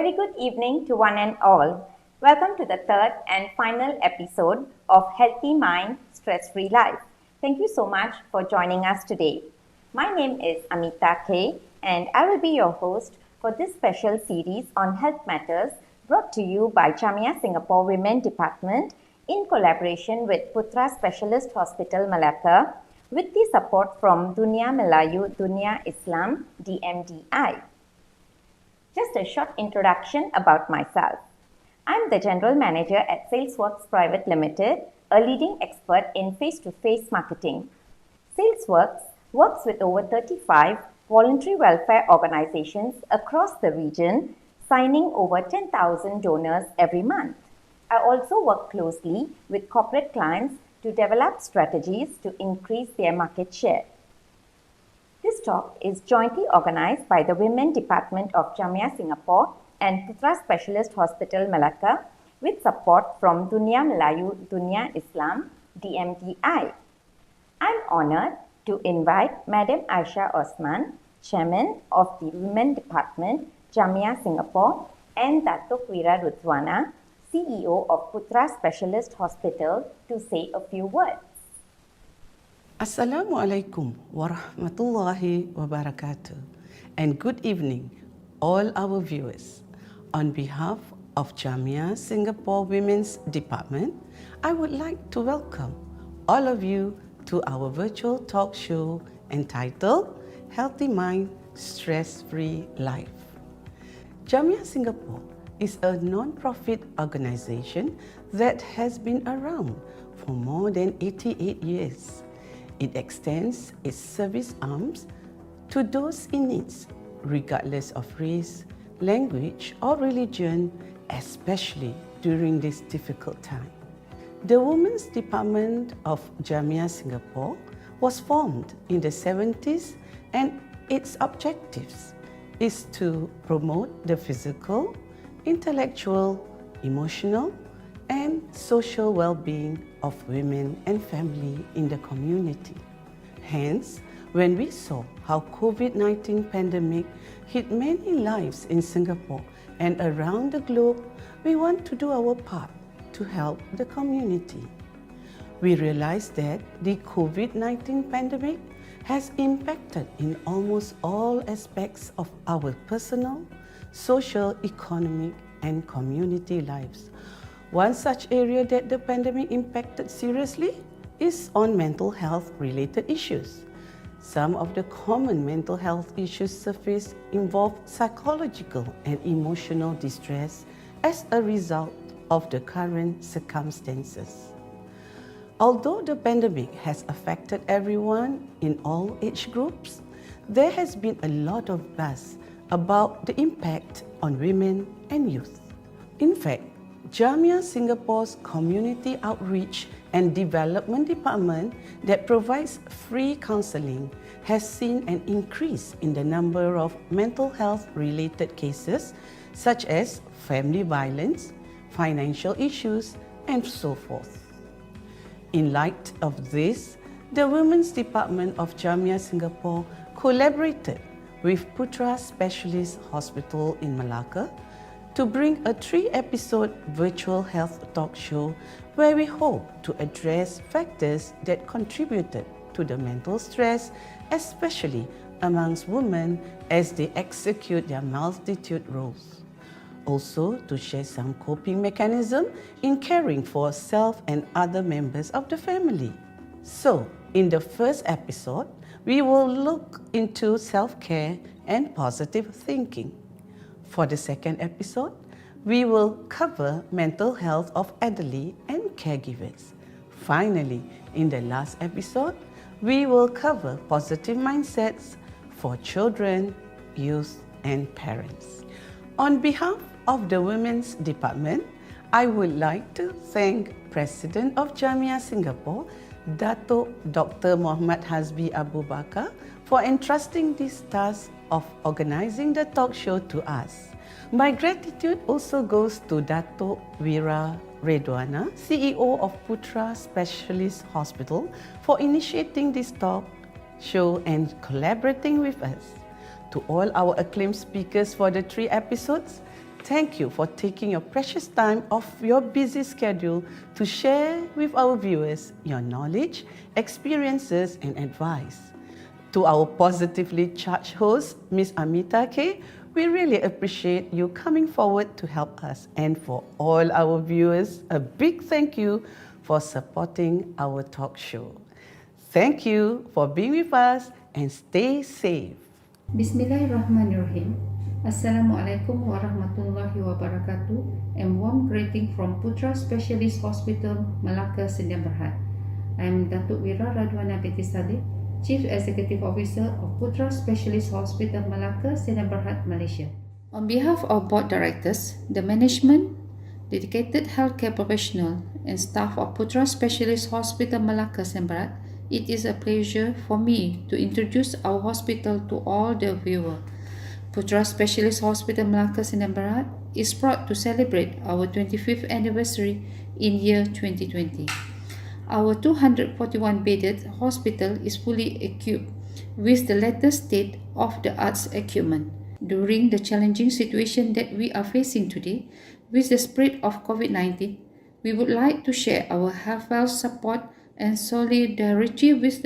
very good evening to one and all. Welcome to the third and final episode of Healthy Mind, Stress-Free Life. Thank you so much for joining us today. My name is Amita K, and I will be your host for this special series on health matters brought to you by Jamia Singapore Women Department in collaboration with Putra Specialist Hospital Malacca with the support from Dunia Melayu Dunia Islam DMDI. Just a short introduction about myself. I'm the General Manager at SalesWorks Private Limited, a leading expert in face-to-face marketing. SalesWorks works with over 35 voluntary welfare organizations across the region, signing over 10,000 donors every month. I also work closely with corporate clients to develop strategies to increase their market share. This talk is jointly organized by the Women Department of Jamia Singapore and Putra Specialist Hospital Malacca with support from Dunia Melayu Dunia Islam DMDI. I'm honored to invite Madam Aisha Osman, Chairman of the Women Department Jamia Singapore, and Datuk Wira Rudzwana, CEO of Putra Specialist Hospital, to say a few words. Assalamualaikum warahmatullahi wabarakatuh, and good evening all our viewers. On behalf of Jamia Singapore Women's Department, I would like to welcome all of you to our virtual talk show entitled Healthy Mind, Stress-Free Life. Jamia Singapore is a non-profit organization that has been around for more than 88 years. It extends its service arms to those in need, regardless of race, language, or religion, especially during this difficult time. The Women's Department of Jamia Singapore was formed in the 70s, and its objectives is to promote the physical, intellectual, emotional, and social well-being of women and family in the community. Hence, when we saw how COVID-19 pandemic hit many lives in Singapore and around the globe, we want to do our part to help the community. We realized that the COVID-19 pandemic has impacted in almost all aspects of our personal, social, economic, and community lives. One such area that the pandemic impacted seriously is on mental health related issues. Some of the common mental health issues surfaced involve psychological and emotional distress as a result of the current circumstances. Although the pandemic has affected everyone in all age groups, there has been a lot of buzz about the impact on women and youth. In fact, Jamia Singapore's Community Outreach and Development Department that provides free counselling has seen an increase in the number of mental health related cases such as family violence, financial issues, and so forth. In light of this, the Women's Department of Jamia Singapore collaborated with Putra Specialist Hospital in Malacca to bring a 3-episode virtual health talk show where we hope to address factors that contributed to the mental stress, especially amongst women as they execute their multitude roles. Also, to share some coping mechanism in caring for self and other members of the family. So, in the first episode, we will look into self-care and positive thinking. For the second episode, we will cover mental health of elderly and caregivers. Finally, in the last episode, we will cover positive mindsets for children, youth, and parents. On behalf of the Women's Department, I would like to thank President of Jamia Singapore, Datuk Dr. Muhammad Hasbi Abu Bakar, for entrusting this task of organizing the talk show to us. My gratitude also goes to Datuk Wira Rudzwana, CEO of Putra Specialist Hospital, for initiating this talk show and collaborating with us. To all our acclaimed speakers for the 3 episodes, Thank you for taking your precious time off your busy schedule to share with our viewers your knowledge, experiences, and advice. To our positively charged host, Ms. Amita K, we really appreciate you coming forward to help us. And for all our viewers, a big thank you for supporting our talk show. Thank you for being with us and stay safe. Bismillahirrahmanirrahim. Assalamualaikum warahmatullahi wabarakatuh, and warm greeting from Putra Specialist Hospital, Malacca, Sdn Bhd. I am Datuk Wira Radwana binti Saleh, Chief Executive Officer of Putra Specialist Hospital, Malacca, Sdn Bhd, Malaysia. On behalf of Board Directors, the management, dedicated healthcare professional, and staff of Putra Specialist Hospital, Malacca, Sdn Bhd, it is a pleasure for me to introduce our hospital to all the viewers. Putra Specialist Hospital, Malacca, Sdn Bhd is proud to celebrate our 25th anniversary in year 2020. Our 241-bedded hospital is fully equipped with the latest state-of-the-art equipment. During the challenging situation that we are facing today with the spread of COVID-19, we would like to share our heartfelt support and solidarity with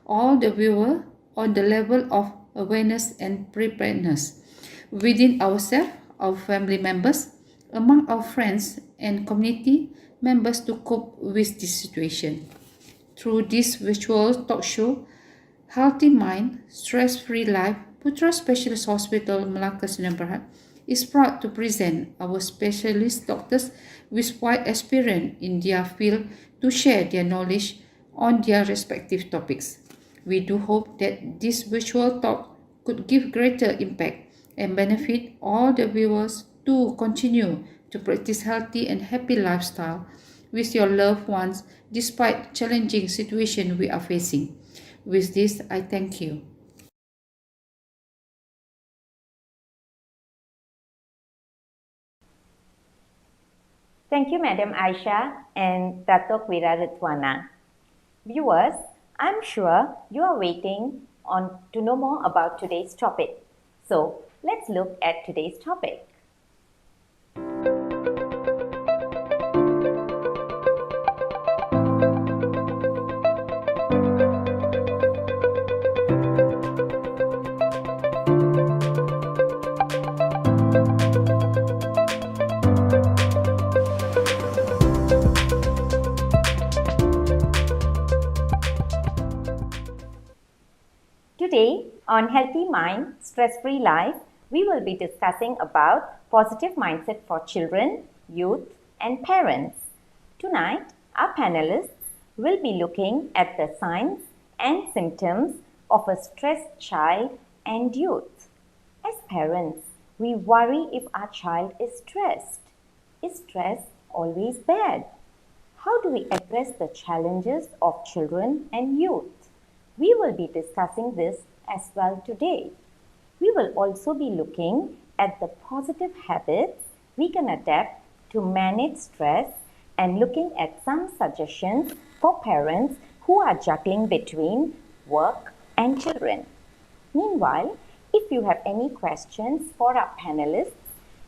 all the viewers on the level of awareness and preparedness within ourselves, our family members, among our friends and community members to cope with this situation. Through this virtual talk show, Healthy Mind, Stress-Free Life, Putra Specialist Hospital, Malacca, Sdn Bhd is proud to present our specialist doctors with wide experience in their field to share their knowledge on their respective topics. We do hope that this virtual talk could give greater impact and benefit all the viewers to continue to practice healthy and happy lifestyle with your loved ones despite challenging situation we are facing. With this, I thank you. Thank you, Madam Aisha and Datuk Wira Radwana. Viewers, I'm sure you are waiting to know more about today's topic. So, let's look at today's topic. Today, on Healthy Mind, Stress-Free Life, we will be discussing about positive mindset for children, youth, and parents. Tonight, our panelists will be looking at the signs and symptoms of a stressed child and youth. As parents, we worry if our child is stressed. Is stress always bad? How do we address the challenges of children and youth? We will be discussing this as well today. We will also be looking at the positive habits we can adapt to manage stress and looking at some suggestions for parents who are juggling between work and children. Meanwhile, if you have any questions for our panelists,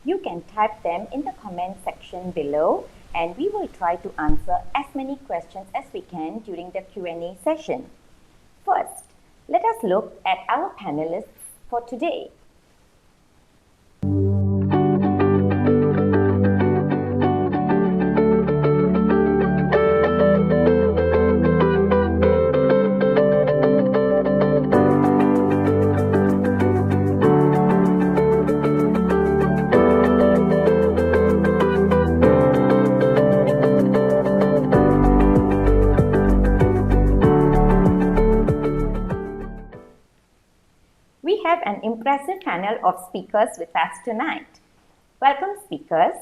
you can type them in the comment section below and we will try to answer as many questions as we can during the Q&A session. First, let us look at our panelists for today. We have an impressive panel of speakers with us tonight. Welcome speakers.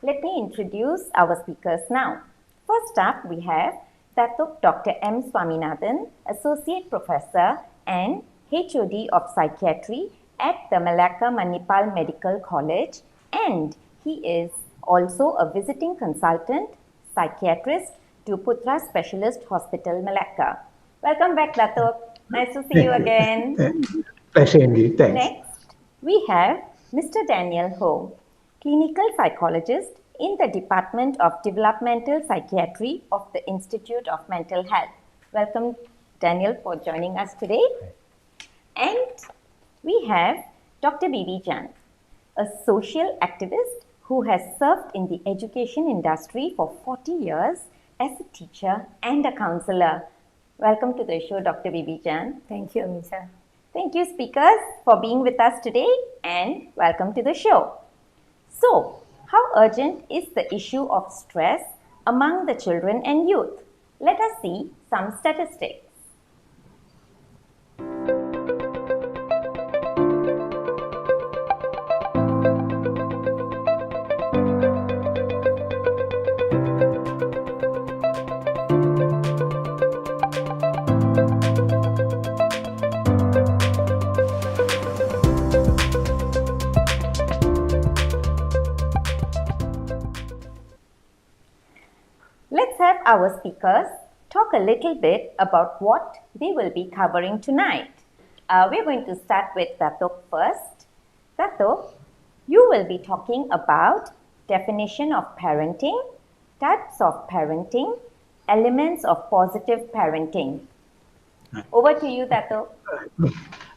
Let me introduce our speakers now. First up, we have Datuk Dr. M. Swaminathan, Associate Professor and HOD of Psychiatry at the Malacca Manipal Medical College, and he is also a visiting consultant psychiatrist to Putra Specialist Hospital, Malacca. Welcome back, Datuk. Nice to see you again. Pleasure indeed. Thanks. Next, we have Mr. Daniel Ho. clinical psychologist in the Department of Developmental Psychiatry of the Institute of Mental Health. Welcome, Daniel, for joining us today. And we have Dr. Bibi Jan, a social activist who has served in the education industry for 40 years as a teacher and a counselor. Welcome to the show, Dr. Bibi Jan. Thank you, Amita. Thank you, speakers, for being with us today, and welcome to the show. So, how urgent is the issue of stress among the children and youth? Let us see some statistics. Let's have our speakers talk a little bit about what they will be covering tonight. We're going to start with Datuk first. Datuk, you will be talking about definition of parenting, types of parenting, elements of positive parenting. Over to you, Datuk.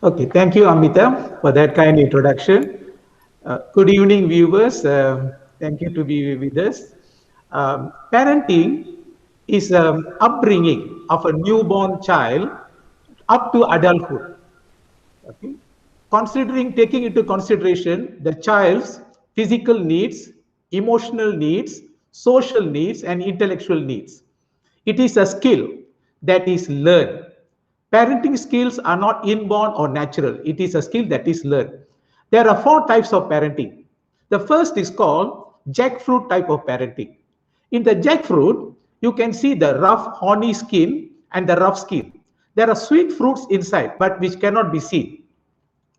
Okay, thank you, Amita, for that kind introduction. Good evening, viewers. Thank you to be with us. Parenting is upbringing of a newborn child up to adulthood. Okay? Taking into consideration the child's physical needs, emotional needs, social needs, and intellectual needs. It is a skill that is learned. Parenting skills are not inborn or natural. It is a skill that is learned. There are 4 types of parenting. The first is called jackfruit type of parenting. In the jackfruit, you can see the rough, horny skin and the rough skin. There are sweet fruits inside, but which cannot be seen.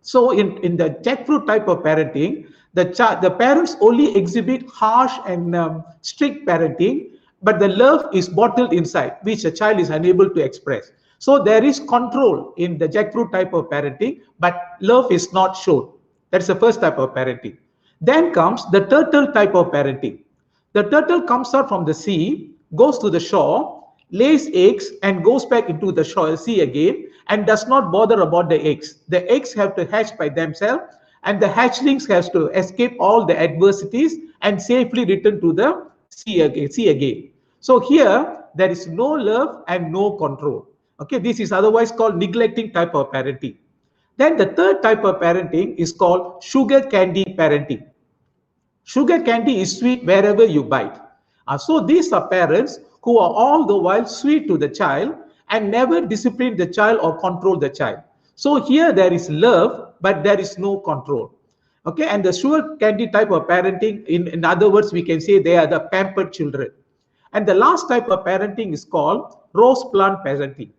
So in the jackfruit type of parenting, the parents only exhibit harsh and strict parenting, but the love is bottled inside, which a child is unable to express. So there is control in the jackfruit type of parenting, but love is not shown. That's the first type of parenting. Then comes the turtle type of parenting. The turtle comes out from the sea, goes to the shore, lays eggs, and goes back into the sea again, and does not bother about the eggs. The eggs have to hatch by themselves, and the hatchlings have to escape all the adversities and safely return to the sea again. So here, there is no love and no control. Okay, this is otherwise called neglecting type of parenting. Then the third type of parenting is called sugar candy parenting. Sugar candy is sweet wherever you bite. So these are parents who are all the while sweet to the child and never discipline the child or control the child. So here there is love, but there is no control. Okay, and the sugar candy type of parenting, in other words, we can say they are the pampered children. And the last type of parenting is called rose plant parenting.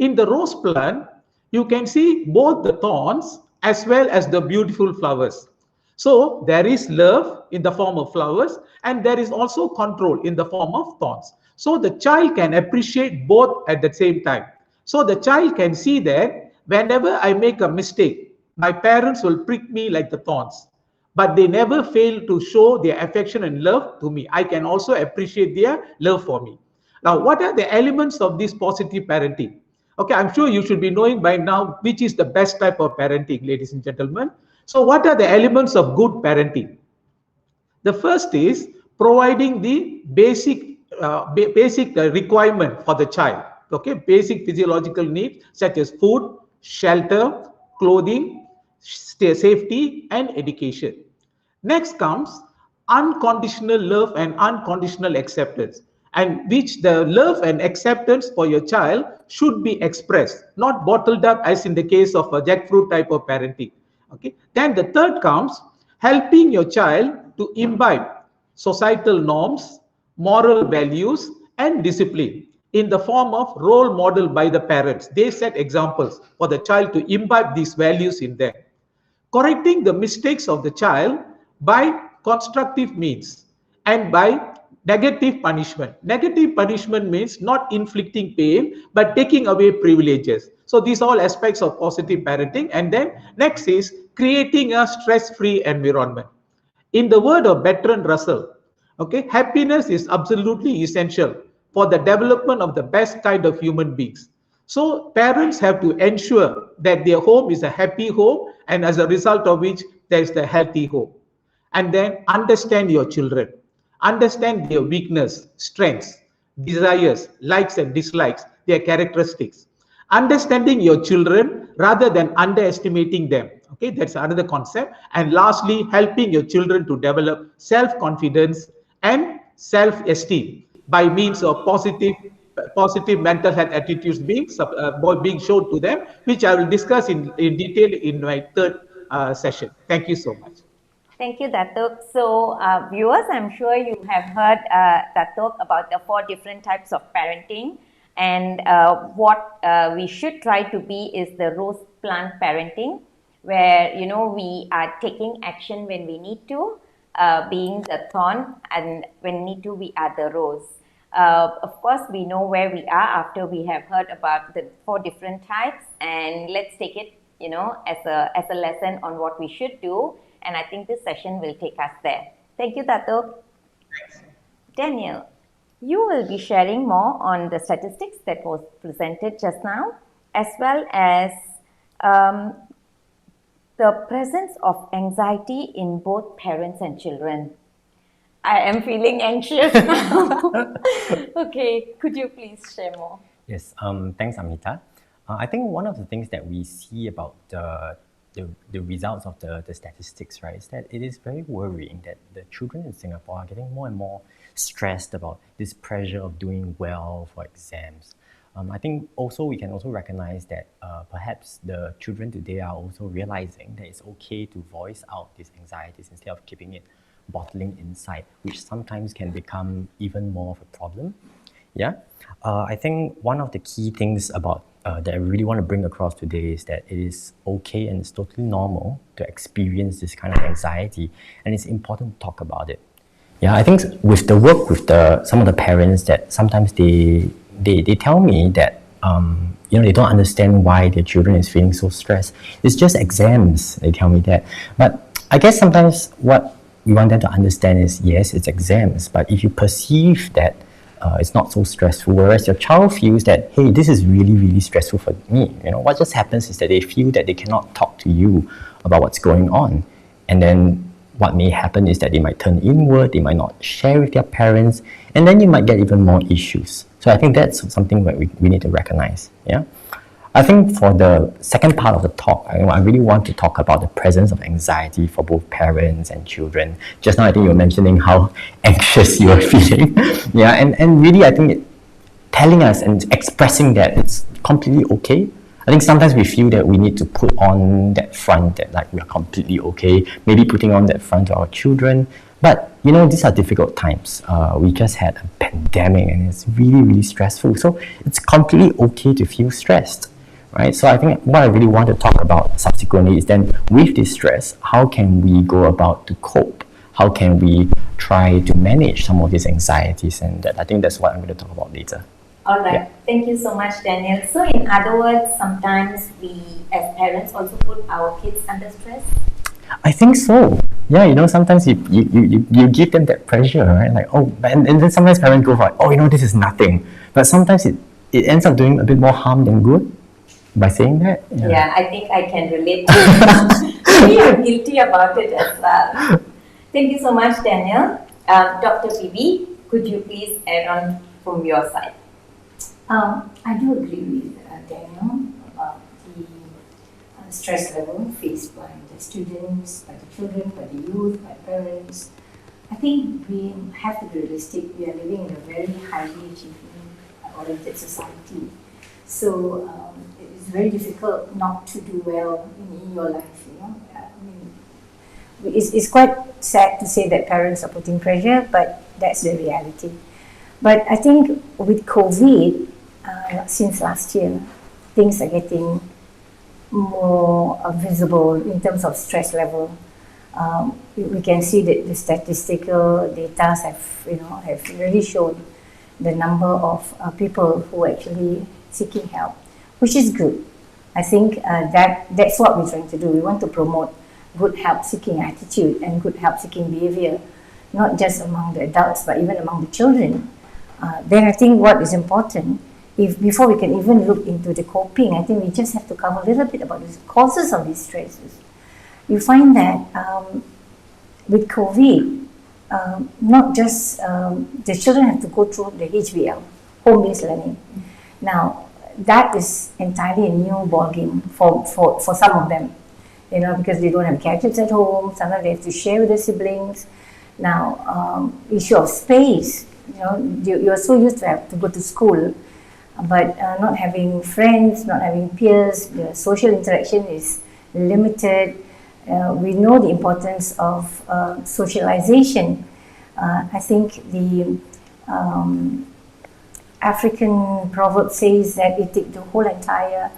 In the rose plant, you can see both the thorns as well as the beautiful flowers. So there is love in the form of flowers, and there is also control in the form of thorns. So the child can appreciate both at the same time. So the child can see that whenever I make a mistake, my parents will prick me like the thorns, but they never fail to show their affection and love to me. I can also appreciate their love for me. Now, what are the elements of this positive parenting? Okay, I'm sure you should be knowing by now which is the best type of parenting, ladies and gentlemen. So what are the elements of good parenting? The first is providing the basic requirement for the child. Okay, basic physiological needs such as food, shelter, clothing, safety, and education. Next comes unconditional love and unconditional acceptance, and which the love and acceptance for your child should be expressed, not bottled up as in the case of a jackfruit type of parenting. Okay. Then the third comes helping your child to imbibe societal norms, moral values, and discipline in the form of role model by the parents. They set examples for the child to imbibe these values in them. Correcting the mistakes of the child by constructive means and by negative punishment. Negative punishment means not inflicting pain, but taking away privileges. So these are all aspects of positive parenting. And then next is creating a stress-free environment. In the word of Bertrand Russell, okay, happiness is absolutely essential for the development of the best kind of human beings. So parents have to ensure that their home is a happy home, and as a result of which there is a healthy home. And then understand your children, understand their weakness, strengths, desires, likes and dislikes, their characteristics. Understanding your children rather than underestimating them. Okay, that's another concept. And lastly, helping your children to develop self-confidence and self-esteem by means of positive mental health attitudes being shown to them, which I will discuss in detail in my third session. Thank you so much. Thank you, Datuk. So, viewers, I'm sure you have heard Datuk about the 4 different types of parenting, and what we should try to be is the rose plant parenting, where we are taking action when we need to, being the thorn, and when need to, we are the rose. Of course, we know where we are after we have heard about the 4 different types, and let's take it, as a lesson on what we should do. And I think this session will take us there. Thank you, Datuk. Daniel, you will be sharing more on the statistics that was presented just now, as well as the presence of anxiety in both parents and children. I am feeling anxious now. Okay, could you please share more? Yes, thanks, Amita. I think one of the things that we see about the results of the statistics, right, is that it is very worrying that the children in Singapore are getting more and more stressed about this pressure of doing well for exams. I think also we can also recognize that perhaps the children today are also realizing that it's okay to voice out these anxieties instead of keeping it bottling inside, which sometimes can become even more of a problem. Yeah, I think one of the key things about that I really want to bring across today is that it is okay and it's totally normal to experience this kind of anxiety, and it's important to talk about it. Yeah, I think with the work with some of the parents, that sometimes they tell me that they don't understand why their children is feeling so stressed. It's just exams, they tell me that. But I guess sometimes what we want them to understand is, yes, it's exams, but if you perceive that it's not so stressful, whereas your child feels that, hey, this is really, really stressful for me. What just happens is that they feel that they cannot talk to you about what's going on. And then what may happen is that they might turn inward, they might not share with their parents, and then you might get even more issues. So I think that's something that we need to recognize. Yeah. I think for the second part of the talk, I really want to talk about the presence of anxiety for both parents and children. Just now, I think you were mentioning how anxious you are feeling. Yeah, and really, I think telling us and expressing that it's completely okay. I think sometimes we feel that we need to put on that front that like we are completely okay, maybe putting on that front to our children. But these are difficult times. We just had a pandemic and it's really, really stressful. So it's completely okay to feel stressed. Right? So I think what I really want to talk about subsequently is then with this stress, how can we go about to cope? How can we try to manage some of these anxieties? And I think that's what I'm going to talk about later. All right. Yeah. Thank you so much, Daniel. So in other words, sometimes we as parents also put our kids under stress? I think so. Yeah, sometimes you give them that pressure, right? Like, and then sometimes parents go for, this is nothing. But sometimes it ends up doing a bit more harm than good. By saying that? Yeah, I think I can relate to it. Maybe I'm guilty about it as well. Thank you so much, Daniel. Dr. Bibi, could you please add on from your side? I do agree with Daniel about the stress level faced by the students, by the children, by the youth, by parents. I think we have to be realistic. We are living in a very highly achievement-oriented society. So it's very difficult not to do well in your life. It's quite sad to say that parents are putting pressure, but that's the reality. But I think with COVID, since last year, things are getting more visible in terms of stress level. We can see that the statistical data have really shown the number of people who are actually seeking help, which is good. I think that's what we're trying to do. We want to promote good help-seeking attitude and good help-seeking behavior, not just among the adults, but even among the children, then I think what is important, if before we can even look into the coping, I think we just have to cover a little bit about the causes of these stresses. You find that with COVID, not just the children have to go through the HBL, home-based learning. Now, that is entirely a new ballgame for some of them, you know, because they don't have gadgets at home. Sometimes they have to share with their siblings. Now, issue of space, you know, you're so used to have to go to school, but not having friends, not having peers, the social interaction is limited. We know the importance of socialization. I think the African proverb says that it takes the whole entire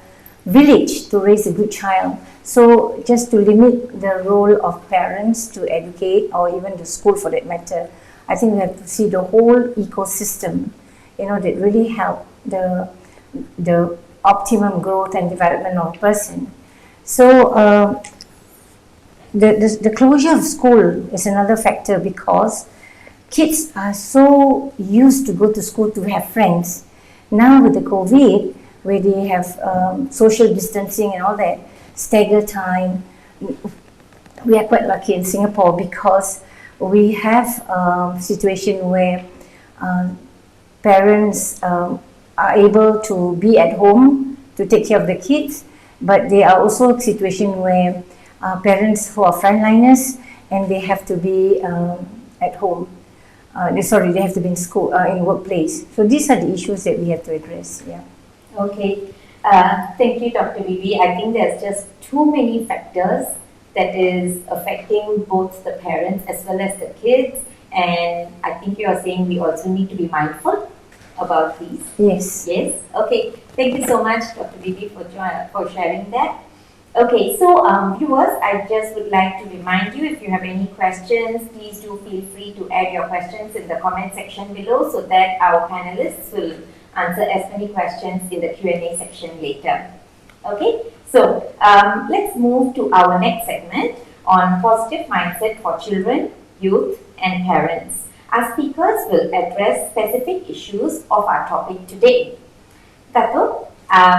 village to raise a good child. So just to limit the role of parents to educate, or even the school for that matter, I think we have to see the whole ecosystem, you know, that really help the optimum growth and development of a person. So the closure of school is another factor, because kids are so used to go to school to have friends. Now with the COVID, where they have social distancing and all that, stagger time, we are quite lucky in Singapore because we have a situation where parents are able to be at home to take care of the kids, but there are also situations where parents who are frontliners and they have to be at home. They have to be in school, in workplace. So these are the issues that we have to address. Yeah. Okay. Thank you, Dr. Bibi. I think there's just too many factors that is affecting both the parents as well as the kids. And I think you are saying we also need to be mindful about these. Yes. Yes. Okay. Thank you so much, Dr. Bibi, for sharing that. Okay, so viewers, I just would like to remind you, if you have any questions, please do feel free to add your questions in the comment section below so that our panelists will answer as many questions in the Q&A section later. Okay, so let's move to our next segment on positive mindset for children, youth and parents. Our speakers will address specific issues of our topic today. Dato',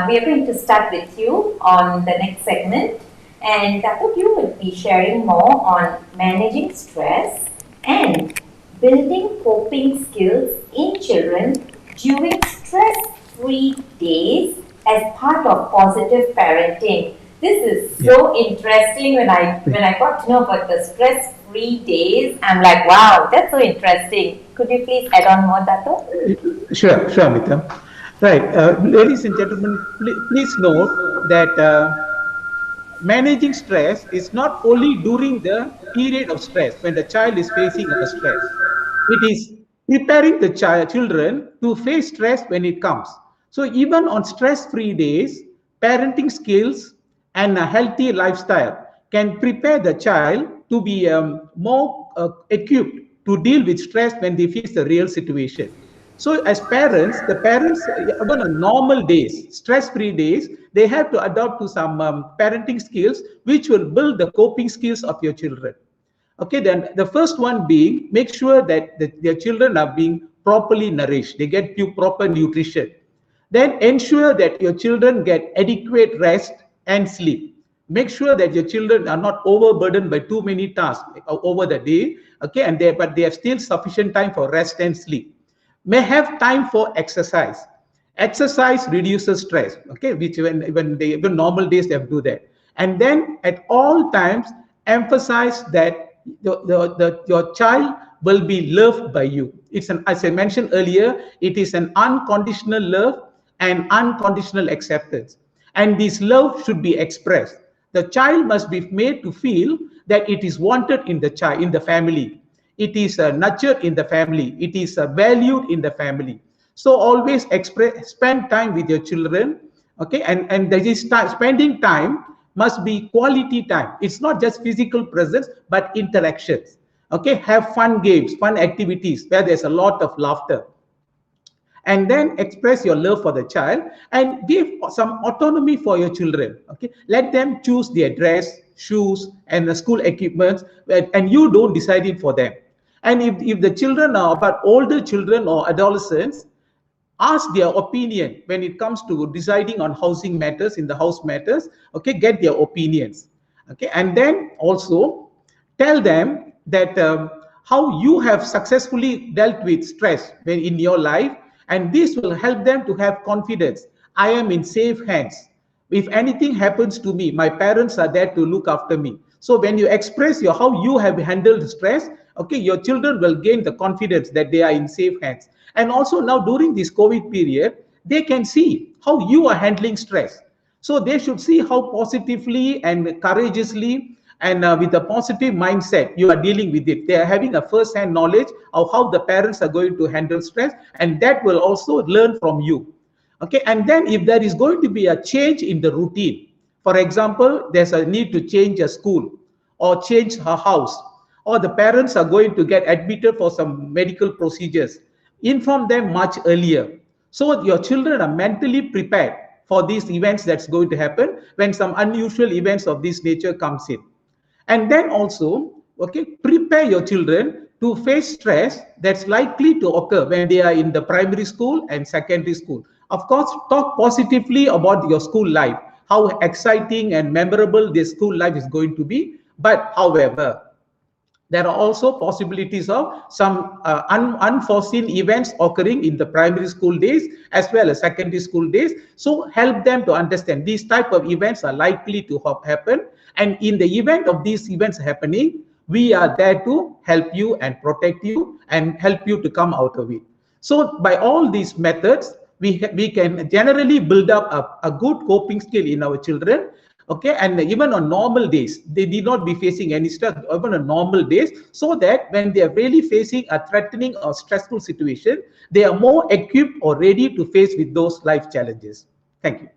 we are going to start with you on the next segment, and Dato', you will be sharing more on managing stress and building coping skills in children during stress-free days as part of positive parenting. This is so interesting. When I got to know about the stress-free days, I'm like, wow, that's so interesting. Could you please add on more, Dato'? Sure, Amita. Right, ladies and gentlemen, please note that managing stress is not only during the period of stress, when the child is facing a stress. It is preparing the children to face stress when it comes. So even on stress-free days, parenting skills and a healthy lifestyle can prepare the child to be more equipped to deal with stress when they face the real situation. So as parents, on a normal days, stress-free days, they have to adopt to some parenting skills which will build the coping skills of your children. Okay, then the first one being, make sure that their children are being properly nourished. They get proper nutrition. Then ensure that your children get adequate rest and sleep. Make sure that your children are not overburdened by too many tasks over the day. Okay, but they have still sufficient time for rest and sleep. May have time for exercise. Exercise reduces stress, okay, which even normal days they have to do that. And then at all times, emphasize that your child will be loved by you. It's as I mentioned earlier, it is an unconditional love and unconditional acceptance. And this love should be expressed. The child must be made to feel that it is wanted in the family. It is nurtured in the family. It is valued in the family. So always spend time with your children, okay? And spending time must be quality time. It's not just physical presence, but interactions. Okay, have fun games, fun activities where there's a lot of laughter. and then express your love for the child and give some autonomy for your children. Okay, let them choose their dress, shoes, and the school equipment, and you don't decide it for them. And if the children are about older children or adolescents, ask their opinion when it comes to deciding on housing matters, in the house matters. Okay, get their opinions. Okay, and then also tell them that how you have successfully dealt with stress in your life, and this will help them to have confidence. I am in safe hands. If anything happens to me, my parents are there to look after me. So when you express how you have handled stress, okay, your children will gain the confidence that they are in safe hands. And also now during this COVID period, they can see how you are handling stress. So they should see how positively and courageously and with a positive mindset you are dealing with it. They are having a first-hand knowledge of how the parents are going to handle stress, and that will also learn from you. Okay, and then if there is going to be a change in the routine, for example, there's a need to change a school or change her house, or the parents are going to get admitted for some medical procedures, inform them much earlier, so your children are mentally prepared for these events that's going to happen when some unusual events of this nature comes in. And then also, okay, prepare your children to face stress that's likely to occur when they are in the primary school and secondary school. Of course, talk positively about your school life, how exciting and memorable this school life is going to be. But however, there are also possibilities of some unforeseen events occurring in the primary school days as well as secondary school days. So help them to understand these type of events are likely to happen. And in the event of these events happening, we are there to help you and protect you and help you to come out of it. So by all these methods, we can generally build up a good coping skill in our children. Okay, and even on normal days, they need not be facing any stress, even on normal days, so that when they are really facing a threatening or stressful situation, they are more equipped or ready to face with those life challenges. Thank you.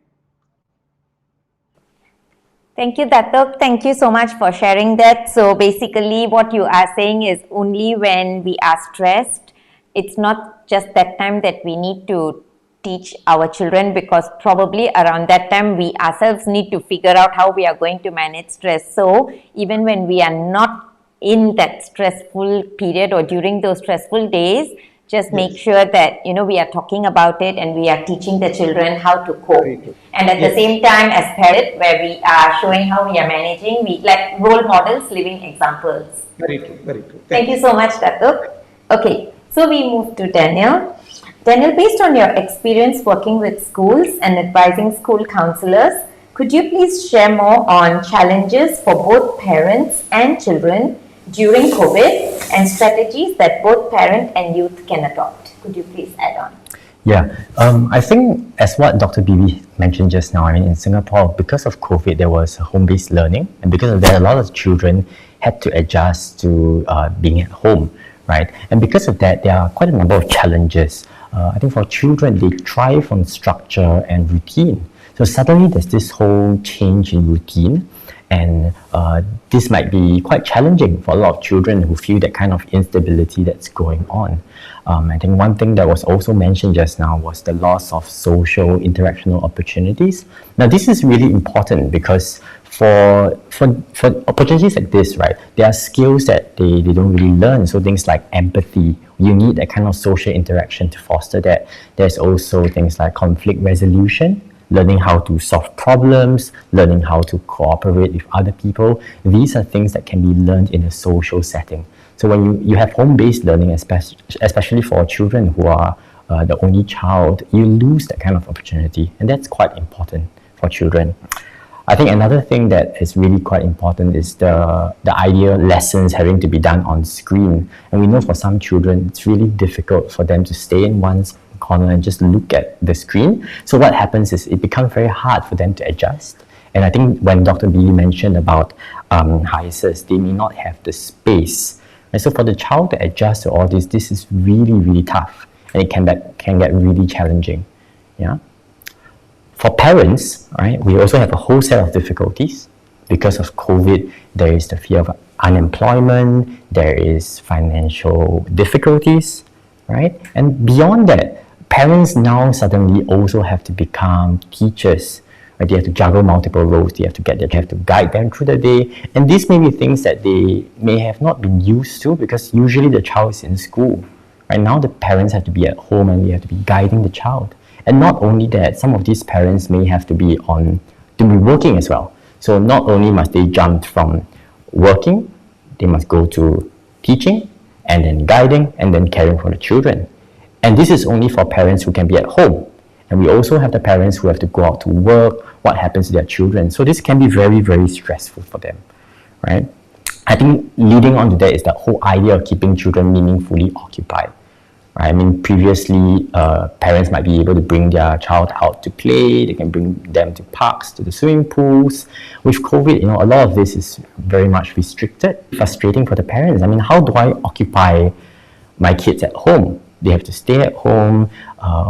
Thank you, Datuk. Thank you so much for sharing that. So basically what you are saying is only when we are stressed, it's not just that time that we need to teach our children, because probably around that time we ourselves need to figure out how we are going to manage stress. So even when we are not in that stressful period or during those stressful days, just make sure that we are talking about it and we are teaching the children how to cope. And at the same time, as parents, where we are showing how we are managing, we like role models, living examples. Very true, very true. Thank you so much, Datuk. Okay, so we move to Daniel. Daniel, based on your experience working with schools and advising school counselors, could you please share more on challenges for both parents and children during COVID and strategies that both parent and youth can adopt? Could you please add on? Yeah, I think as what Dr. Bibi mentioned just now, in Singapore, because of COVID, there was home-based learning, and because of that, a lot of children had to adjust to being at home, right? And because of that, there are quite a number of challenges. I think for children, they thrive on structure and routine. So suddenly there's this whole change in routine, and this might be quite challenging for a lot of children who feel that kind of instability that's going on. I think one thing that was also mentioned just now was the loss of social interactional opportunities. Now this is really important because for opportunities like this, right, there are skills that they don't really learn. So things like empathy, you need that kind of social interaction to foster that. There's also things like conflict resolution, learning how to solve problems, learning how to cooperate with other people. These are things that can be learned in a social setting. So when you have home-based learning, especially for children who are the only child, you lose that kind of opportunity, and that's quite important for children. I think another thing that is really quite important is the idea lessons having to be done on screen. And we know for some children, it's really difficult for them to stay in one corner and just look at the screen. So what happens is it becomes very hard for them to adjust. And I think when Dr. B mentioned about HISES, they may not have the space. And so for the child to adjust to all this, this is really, really tough. And it can get really challenging. Yeah. For parents, right, we also have a whole set of difficulties. Because of COVID, there is the fear of unemployment, there is financial difficulties, right? And beyond that, parents now suddenly also have to become teachers. Right? They have to juggle multiple roles. They have to guide them through the day. And these may be things that they may have not been used to, because usually the child is in school. Right now, the parents have to be at home and we have to be guiding the child. And not only that, some of these parents may have to be working as well. So not only must they jump from working, they must go to teaching and then guiding and then caring for the children. And this is only for parents who can be at home. And we also have the parents who have to go out to work, what happens to their children. So this can be very, very stressful for them, right? I think leading on to that is the whole idea of keeping children meaningfully occupied. Right? I mean, previously, parents might be able to bring their child out to play. They can bring them to parks, to the swimming pools. With COVID, a lot of this is very much restricted. Frustrating for the parents. I mean, how do I occupy my kids at home? They have to stay at home.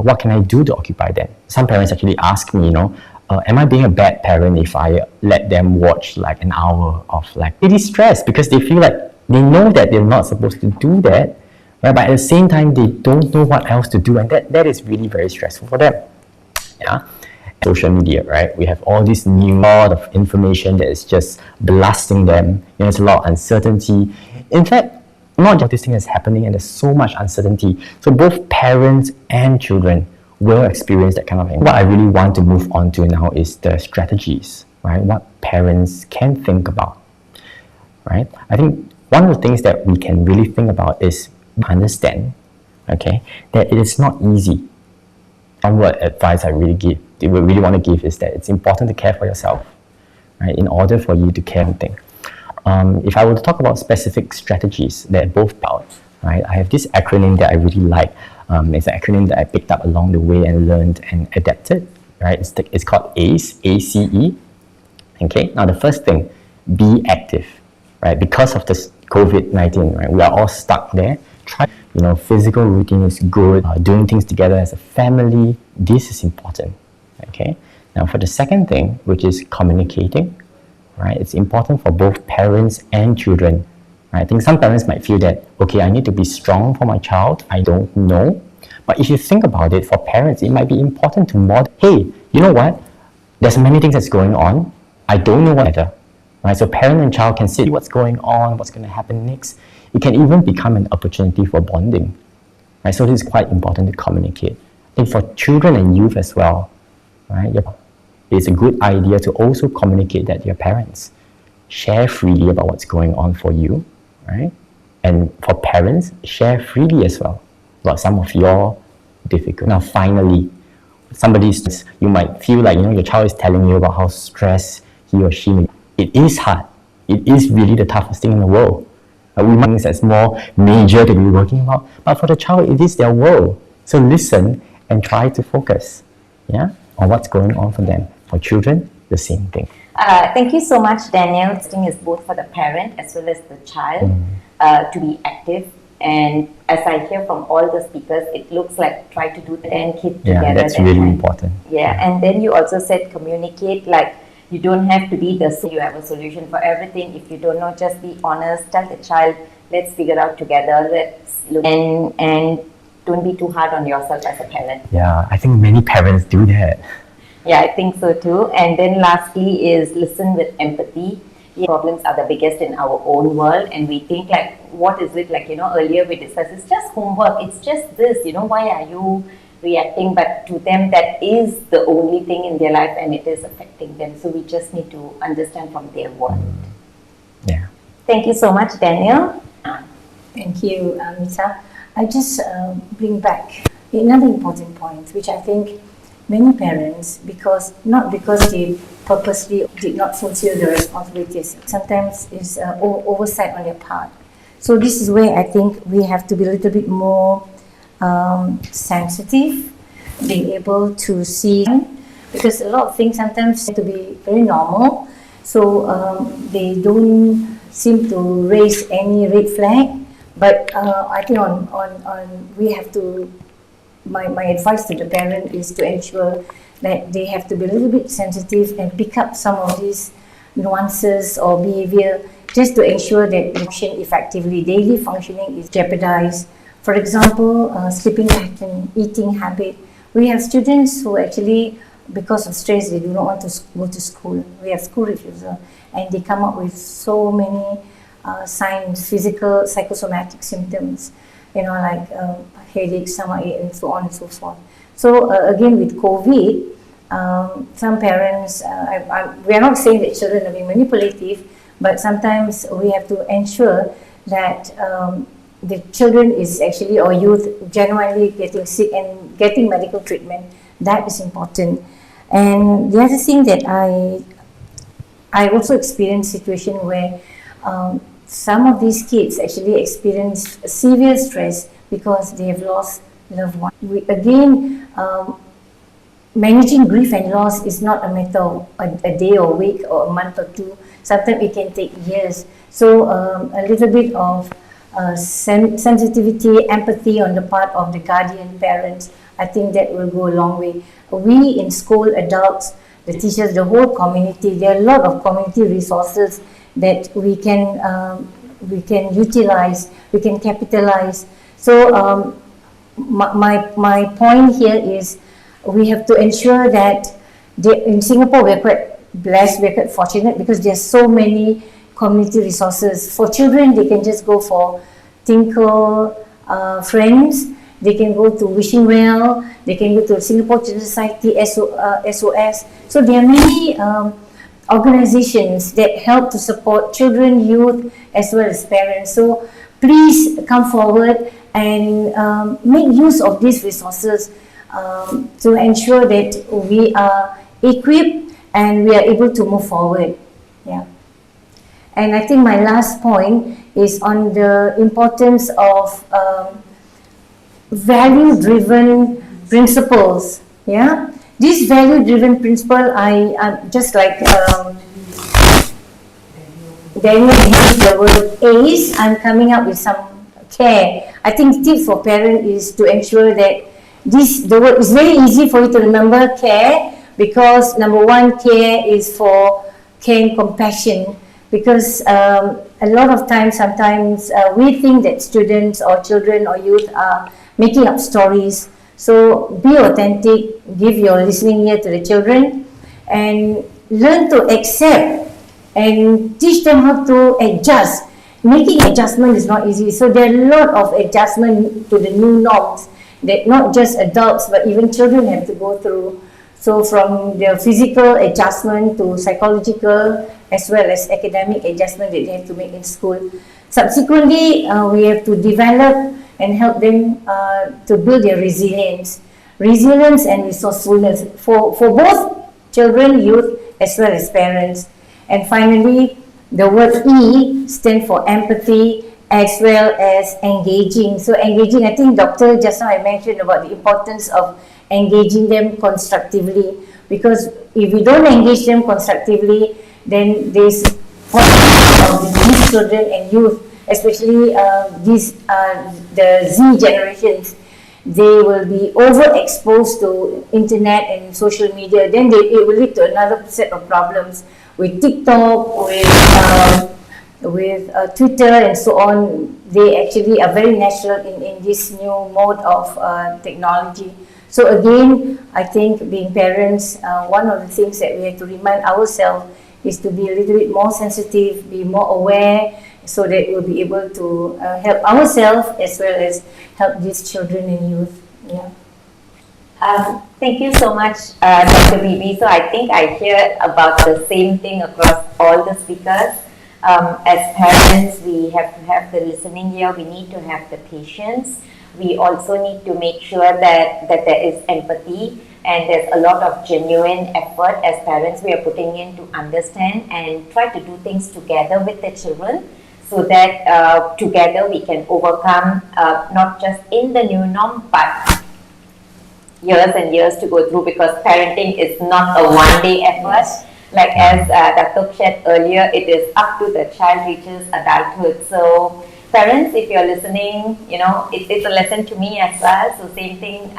What can I do to occupy them? Some parents actually ask me, am I being a bad parent if I let them watch like an hour of really stressed, because they feel like they know that they're not supposed to do that, right? But at the same time, they don't know what else to do, and that is really very stressful for them. Yeah. Social media, right? We have all this new lot of information that is just blasting them. There's a lot of uncertainty. In fact, not just this thing is happening and there's so much uncertainty. So both parents and children will experience that kind of thing. What I really want to move on to now is the strategies, right? What parents can think about, right? I think one of the things that we can really think about is understand, okay, that it is not easy. One word advice I really want to give is that it's important to care for yourself, right? In order for you to care for things. If I were to talk about specific strategies that both about, right, I have this acronym that I really like. It's an acronym that I picked up along the way and learned and adapted, right? It's called ACE, A-C-E. Okay, now the first thing, be active, right? Because of this COVID-19, right, we are all stuck there. Physical routine is good. Doing things together as a family, this is important, okay? Now for the second thing, which is communicating, right? It's important for both parents and children. Right? I think some parents might feel that, okay, I need to be strong for my child. I don't know. But if you think about it, for parents, it might be important to model, hey, you know what? There's many things that's going on. I don't know what. Right? So parent and child can see what's going on, what's going to happen next. It can even become an opportunity for bonding. Right? So this is quite important to communicate. I think for children and youth as well, right? It's a good idea to also communicate that to your parents. Share freely about what's going on for you, right? And for parents, share freely as well about some of your difficulties. Now, finally, you might feel like your child is telling you about how stressed he or she may. It is hard. It is really the toughest thing in the world. We might think that's more major to be working about, but for the child, it is their world. So listen and try to focus, on what's going on for them. For children, the same thing. Thank you so much, Daniel. This thing is both for the parent as well as the child to be active. And as I hear from all the speakers, it looks like try to do the and kid together. Yeah, that's really important. Yeah, and then you also said communicate, like you don't have to be you have a solution for everything. If you don't know, just be honest. Tell the child, let's figure out together. Let's look and don't be too hard on yourself as a parent. Yeah, I think many parents do that. Yeah, I think so too. And then lastly is listen with empathy. Problems are the biggest in our own world, and we think like, what is it? Like, earlier we discussed, it's just homework, it's just this, why are you reacting? But to them, that is the only thing in their life and it is affecting them. So we just need to understand from their world. Yeah. Thank you so much, Daniel. Thank you, Amita. I just bring back another important point, which I think many parents, not because they purposely did not fulfill the responsibilities, sometimes it's oversight on their part. So this is where I think we have to be a little bit more sensitive, being able to see, because a lot of things sometimes have to be very normal, so they don't seem to raise any red flag. But I think we have to. My advice to the parent is to ensure that they have to be a little bit sensitive and pick up some of these nuances or behavior, just to ensure that function effectively. Daily functioning is jeopardized For example, sleeping pattern, eating habit. We have students who actually, because of stress, they do not want to go to school. We have school refusal, and they come up with so many signs, physical, psychosomatic symptoms, like headache, stomachache, and so on and so forth. So again, with COVID, some parents, we are not saying that children are being manipulative, but sometimes we have to ensure that the children is actually, or youth, genuinely getting sick and getting medical treatment. That is important. And the other thing that I also experienced situation where some of these kids actually experience severe stress because they have lost loved ones. Managing grief and loss is not a matter of a day or a week or a month or two. Sometimes it can take years. So a little bit of sensitivity, empathy on the part of the guardian parents, I think that will go a long way. We in school, adults, the teachers, the whole community, there are a lot of community resources that we can utilize, we can capitalize. So my point here is we have to ensure that in Singapore we're quite blessed, we're quite fortunate because there are so many community resources. For children, they can just go for Tinkle Friends, they can go to Wishing Well, they can go to Singapore Children's Society, SOS. So there are many organizations that help to support children, youth, as well as parents. So please come forward and make use of these resources to ensure that we are equipped and we are able to move forward. Yeah. And I think my last point is on the importance of value-driven principles. Yeah, this value-driven principle, I just like Daniel used the word ACE. I'm coming up with some care. I think tips for parents is to ensure that the word is very easy for you to remember, care, because number one, care is for care and compassion. Because a lot of times, sometimes we think that students or children or youth are making up stories. So be authentic, give your listening ear to the children, and learn to accept and teach them how to adjust. Making adjustment is not easy. So there are a lot of adjustment to the new norms that not just adults but even children have to go through. So from the physical adjustment to psychological as well as academic adjustment that they have to make in school. Subsequently, we have to develop and help them to build their resilience and resourcefulness for both children, youth, as well as parents. And finally, the word E stands for empathy as well as engaging. So engaging, I think Dr. just now I mentioned about the importance of engaging them constructively, because if we don't engage them constructively, then there's possibility of these children and youth, especially the Z generations, they will be overexposed to internet and social media. Then it will lead to another set of problems with TikTok, with Twitter and so on. They actually are very natural in this new mode of technology. So again, I think being parents, one of the things that we have to remind ourselves is to be a little bit more sensitive, be more aware, so that we'll be able to help ourselves as well as help these children and youth. Yeah. Thank you so much, Dr. Bibi. So I think I hear about the same thing across all the speakers. As parents, we have to have the listening ear, we need to have the patience. We also need to make sure that there is empathy and there's a lot of genuine effort as parents we are putting in to understand and try to do things together with the children, so that together we can overcome not just in the new norm but years and years to go through, because parenting is not a one-day effort. Like as Dr. said earlier, it is up to the child reaches adulthood. So parents, if you're listening, it's a lesson to me as well. So same thing,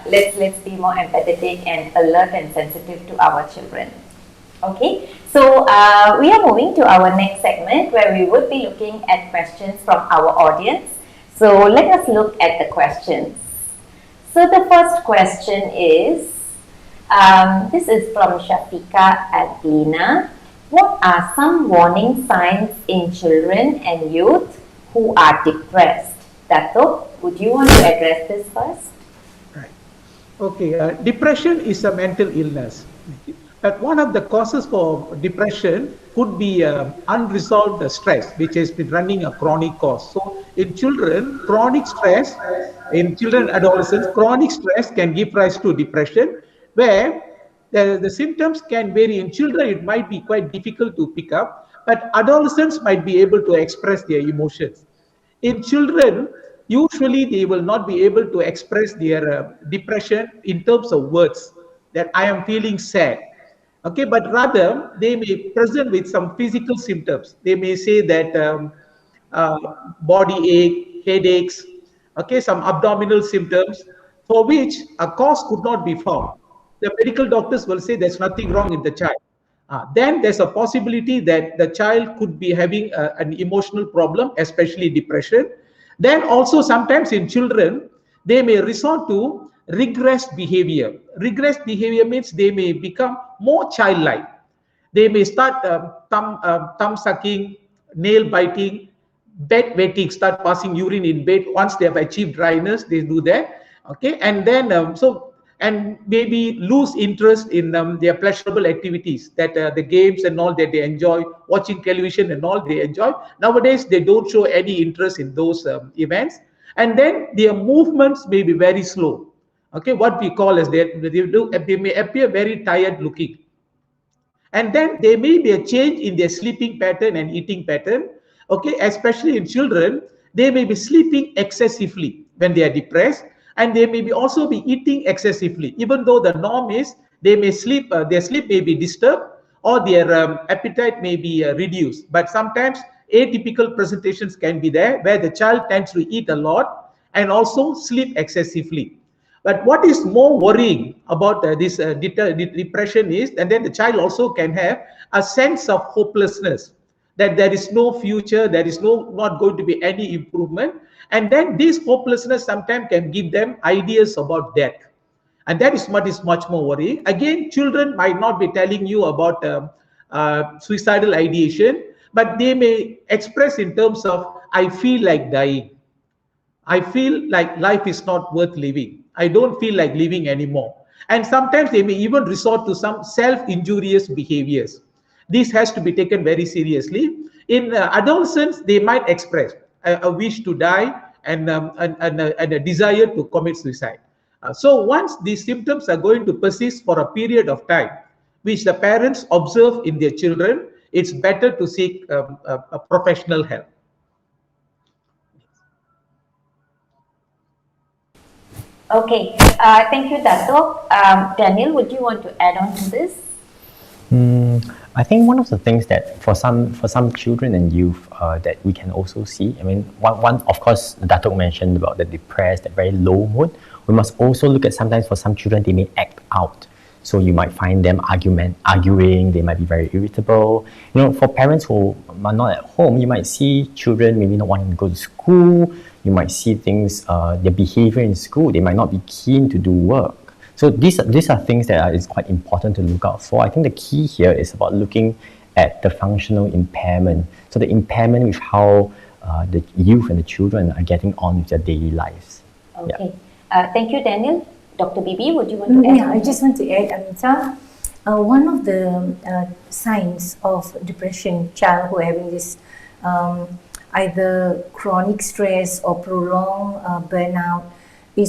let's be more empathetic and alert and sensitive to our children. Okay, so we are moving to our next segment where we would be looking at questions from our audience. So let us look at the questions. So the first question is, this is from Shafika Adlina. What are some warning signs in children and youth who are depressed? Dato, would you want to address this first? Right. Okay. Depression is a mental illness. But one of the causes for depression could be unresolved stress, which has been running a chronic cause. So in children, chronic stress, in children and adolescents, chronic stress can give rise to depression, where the symptoms can vary. In children, it might be quite difficult to pick up, but adolescents might be able to express their emotions. In children, usually they will not be able to express their depression in terms of words, that I am feeling sad. Okay, but rather they may present with some physical symptoms. They may say that body ache, headaches, okay, some abdominal symptoms for which a cause could not be found. The medical doctors will say there's nothing wrong with the child. Then there's a possibility that the child could be having an emotional problem, especially depression. Then also sometimes in children, they may resort to regressed behavior. Regressed behavior means they may become more childlike. They may start thumb sucking, nail biting, bed wetting, start passing urine in bed. Once they have achieved dryness, they do that. Okay, and then and maybe lose interest in their pleasurable activities, that the games and all that they enjoy, watching television and all they enjoy. Nowadays, they don't show any interest in those events. And then their movements may be very slow. Okay, what we call as they may appear very tired looking. And then there may be a change in their sleeping pattern and eating pattern. Okay, especially in children, they may be sleeping excessively when they are depressed, and they may be also be eating excessively. Even though the norm is they may sleep, their sleep may be disturbed, or their appetite may be reduced. But sometimes atypical presentations can be there, where the child tends to eat a lot and also sleep excessively. But what is more worrying about this depression is, and then the child also can have a sense of hopelessness, that there is no future, there is not going to be any improvement. And then this hopelessness sometimes can give them ideas about death. And that is what is much more worrying. Again, children might not be telling you about suicidal ideation, but they may express in terms of, I feel like dying. I feel like life is not worth living. I don't feel like living anymore. And sometimes they may even resort to some self-injurious behaviors. This has to be taken very seriously. In adolescents, they might express a wish to die and a desire to commit suicide. So once these symptoms are going to persist for a period of time, which the parents observe in their children, it's better to seek a professional help. Okay, thank you, Dato. Daniel, would you want to add on to this? I think one of the things that for some children and youth that we can also see, I mean, one of course, Dato mentioned about the depressed, the very low mood. We must also look at sometimes for some children, they may act out. So you might find them arguing, they might be very irritable. You know, for parents who are not at home, you might see children maybe not wanting to go to school. You might see things, their behavior in school, they might not be keen to do work. So these are things that is quite important to look out for. I think the key here is about looking at the functional impairment. So the impairment with how the youth and the children are getting on with their daily lives. Okay. Yeah. Thank you, Daniel. Dr. Bibi, would you want to add? Yeah, I just want to add, Amita, one of the signs of depression, child who are having this either chronic stress or prolonged burnout,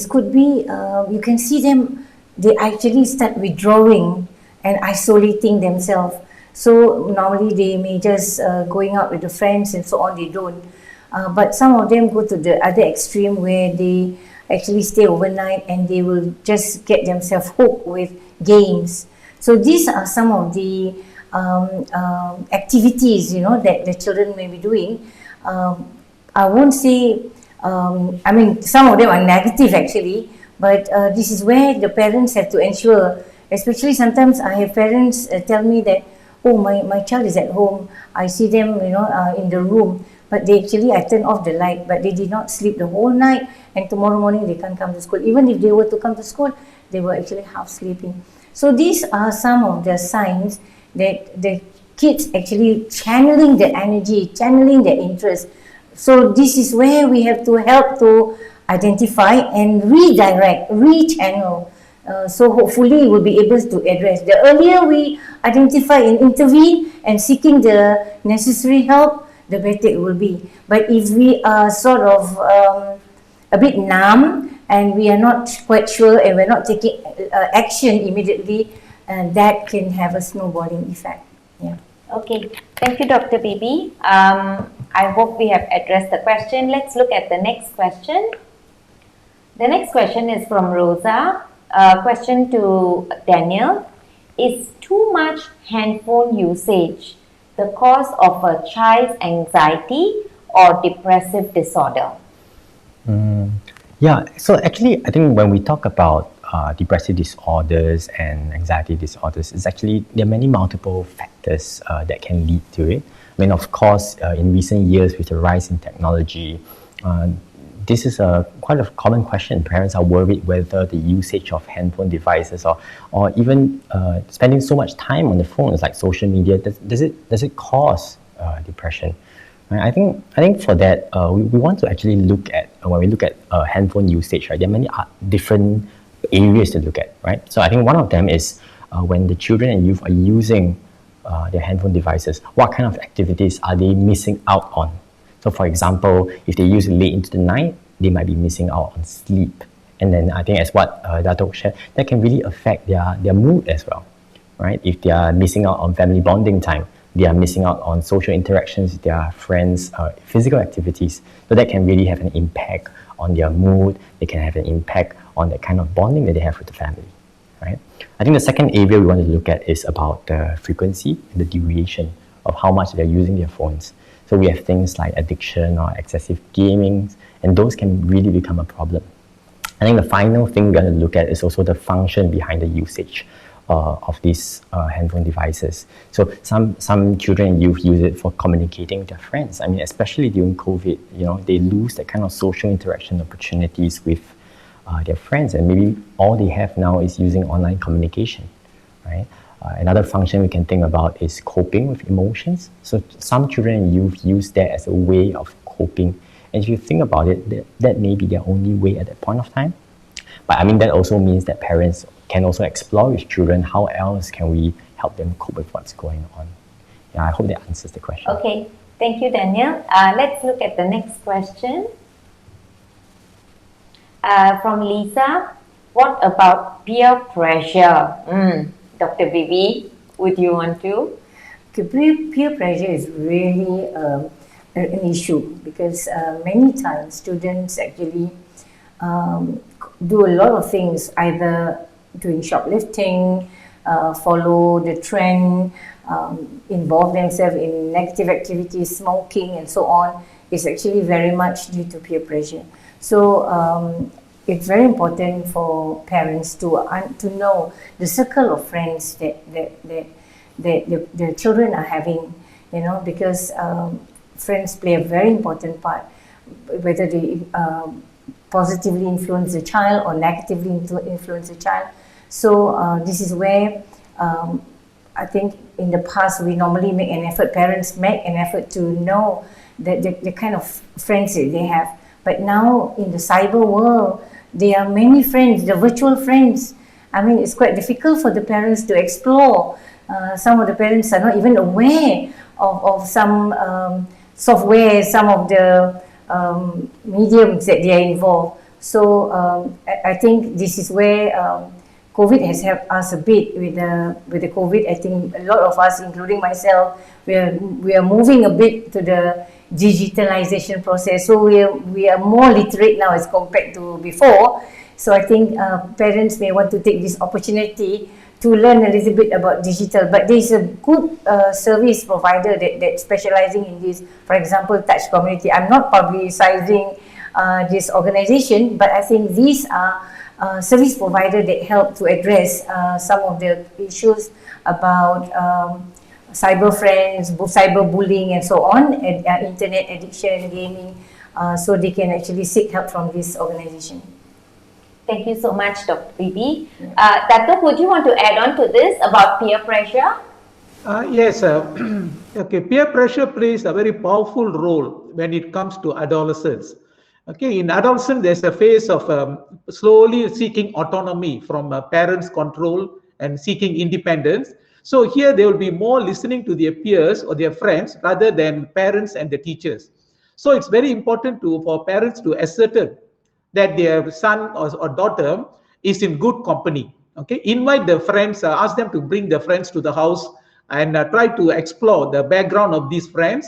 could be, you can see them, they actually start withdrawing and isolating themselves. So normally they may just going out with the friends and so on, they don't. But some of them go to the other extreme where they actually stay overnight and they will just get themselves hooked with games. So these are some of the activities, you know, that the children may be doing. I won't say, I mean, some of them are negative actually, but this is where the parents have to ensure, especially sometimes I have parents tell me that, oh, my child is at home, I see them, you know, in the room, but I turned off the light, but they did not sleep the whole night, and tomorrow morning they can't come to school. Even if they were to come to school, they were actually half sleeping. So these are some of the signs that the kids actually channeling their energy, channeling their interest. So this is where we have to help to identify and redirect, rechannel. So hopefully we'll be able to address. The earlier we identify and intervene and seeking the necessary help, the better it will be. But if we are sort of a bit numb and we are not quite sure and we're not taking action immediately, that can have a snowballing effect. Yeah. Okay, thank you, Dr. Bibi. I hope we have addressed the question. Let's look at the next question. The next question is from Rosa. Question to Daniel. Is too much handphone usage the cause of a child's anxiety or depressive disorder? Yeah, so actually, I think when we talk about depressive disorders and anxiety disorders, there are many multiple factors that can lead to it. I mean, of course, in recent years with the rise in technology, this is quite a common question. Parents are worried whether the usage of handphone devices or even spending so much time on the phones like social media, does it cause depression? I think for that, we want to actually look at, when we look at handphone usage, right, there are many different areas to look at, right? So I think one of them is when the children and youth are using their handphone devices, what kind of activities are they missing out on? So for example, if they use it late into the night, they might be missing out on sleep. And then I think as what Datuk shared, that can really affect their mood as well, right? If they are missing out on family bonding time, they are missing out on social interactions with their friends, physical activities. So that can really have an impact on their mood. They can have an impact on the kind of bonding that they have with the family, right? I think the second area we want to look at is about the frequency and the duration of how much they're using their phones. So we have things like addiction or excessive gaming, and those can really become a problem. I think the final thing we're going to look at is also the function behind the usage of these handphone devices. So some children and youth use it for communicating with their friends. I mean, especially during COVID, they lose that kind of social interaction opportunities with their friends, and maybe all they have now is using online communication, right? Another function we can think about is coping with emotions. So some children and youth use that as a way of coping. And if you think about it, that may be their only way at that point of time. But I mean, that also means that parents can also explore with children how else can we help them cope with what's going on. Yeah, I hope that answers the question. Okay, thank you, Daniel. Let's look at the next question. From Lisa, what about peer pressure? Dr. Bibi, would you want to? Okay, peer pressure is really an issue because many times students actually do a lot of things, either doing shoplifting, follow the trend, involve themselves in negative activities, smoking and so on. It's actually very much due to peer pressure. So it's very important for parents to know the circle of friends that the children are having, because friends play a very important part, whether they positively influence the child or negatively influence the child. So this is where I think in the past we normally make an effort, parents make an effort to know the kind of friends that they have. But now in the cyber world, there are many friends, the virtual friends. I mean, it's quite difficult for the parents to explore. Some of the parents are not even aware of some software, some of the mediums that they are involved. So I think this is where COVID has helped us a bit with the COVID. I think a lot of us, including myself, we are moving a bit to the digitalization process. So we are more literate now as compared to before. So I think parents may want to take this opportunity to learn a little bit about digital. But there is a good service provider that specializing in this. For example, Touch Community. I'm not publicizing this organization, but I think these are service provider that help to address some of the issues about cyber friends, cyberbullying and so on, internet addiction, gaming, so they can actually seek help from this organization. Thank you so much, Dr. Bibi. Dato, would you want to add on to this about peer pressure? Yes, okay. Peer pressure plays a very powerful role when it comes to adolescence. Okay, in adolescence, there's a phase of slowly seeking autonomy from parents' control and seeking independence. So here they will be more listening to their peers or their friends rather than parents and the teachers. So it's very important for parents to ascertain that their son or daughter is in good company. Okay, invite the friends, ask them to bring the friends to the house and try to explore the background of these friends.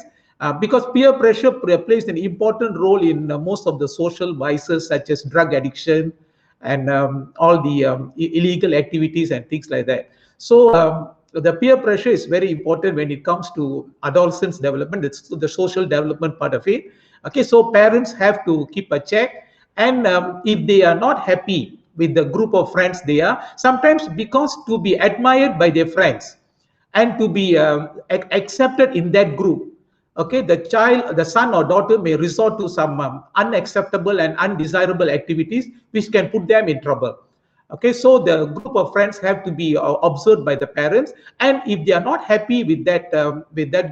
Because peer pressure plays an important role in most of the social vices such as drug addiction and all the illegal activities and things like that. So the peer pressure is very important when it comes to adolescents development. It's the social development part of it. Okay, so parents have to keep a check, and if they are not happy with the group of friends they are, sometimes because to be admired by their friends and to be accepted in that group, okay, the son or daughter may resort to some unacceptable and undesirable activities which can put them in trouble. Okay, so the group of friends have to be observed by the parents, and if they are not happy with that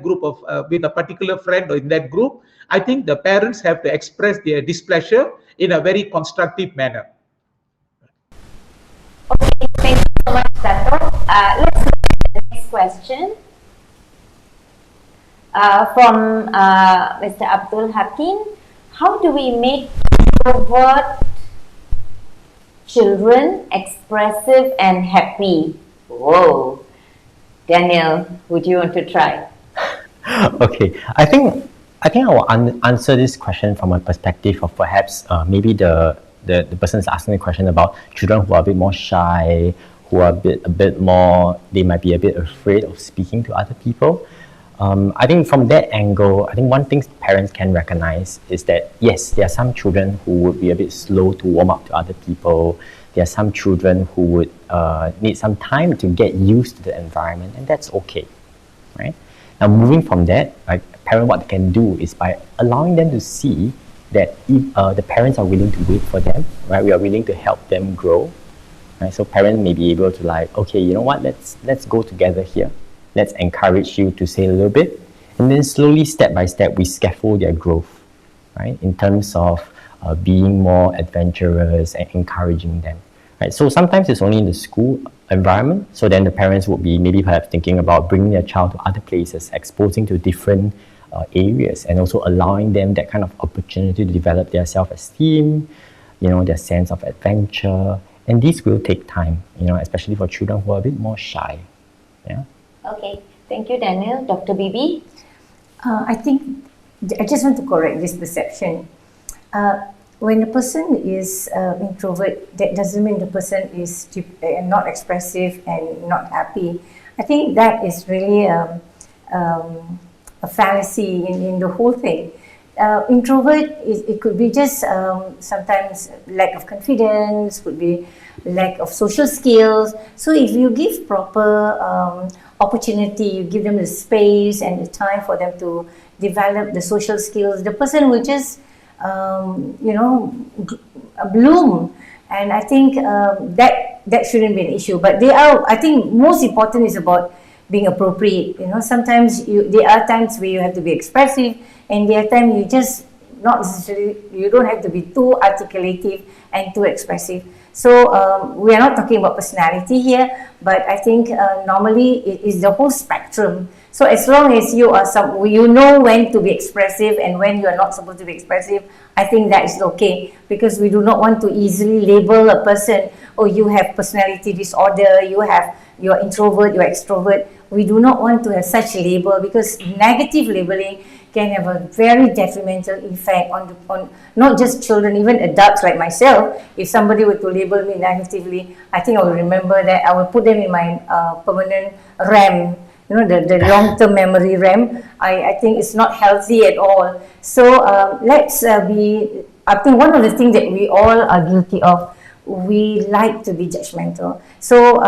group of with a particular friend or in that group, I think the parents have to express their displeasure in a very constructive manner. Okay, thank you so much, Dato. Let's look at the next question. From Mr. Abdul Hakim. How do we make introvert children expressive and happy? Whoa. Daniel, would you want to try? Okay, I think I will answer this question from a perspective of perhaps maybe the person is asking the question about children who are a bit more shy, who are a bit more, they might be a bit afraid of speaking to other people. I think from that angle, I think one thing parents can recognize is that yes, there are some children who would be a bit slow to warm up to other people. There are some children who would need some time to get used to the environment, and that's okay, right? Now, moving from that, like parent, what they can do is by allowing them to see that if the parents are willing to wait for them, right? We are willing to help them grow, right? So parents may be able to like, okay, you know what? Let's go together here. Let's encourage you to say a little bit, and then slowly, step by step, we scaffold their growth, right? In terms of being more adventurous and encouraging them, right? So sometimes it's only in the school environment, so then the parents would be maybe perhaps thinking about bringing their child to other places, exposing to different areas, and also allowing them that kind of opportunity to develop their self-esteem, their sense of adventure, and this will take time, especially for children who are a bit more shy, yeah. Okay, thank you, Daniel. Dr. Bibi? I think I just want to correct this perception. When a person is introvert, that doesn't mean the person is not expressive and not happy. I think that is really a fallacy in the whole thing. Introvert, it could be just sometimes lack of confidence, could be lack of social skills. So if you give proper opportunity, you give them the space and the time for them to develop the social skills, the person will just bloom. And I think that shouldn't be an issue. But I think most important is about being appropriate. Sometimes there are times where you have to be expressive, and there are times you just not necessarily, you don't have to be too articulative and too expressive. So we are not talking about personality here, but I think normally it is the whole spectrum. So as long as you are you know when to be expressive and when you are not supposed to be expressive, I think that is okay, because we do not want to easily label a person, oh, you have personality disorder, you're introvert, you're extrovert. We do not want to have such a label, because negative labeling can have a very detrimental effect on not just children, even adults like myself. If somebody were to label me negatively, I think I will remember that. I will put them in my permanent RAM, the long-term memory RAM. I think it's not healthy at all. So I think one of the things that we all are guilty of, we like to be judgmental. So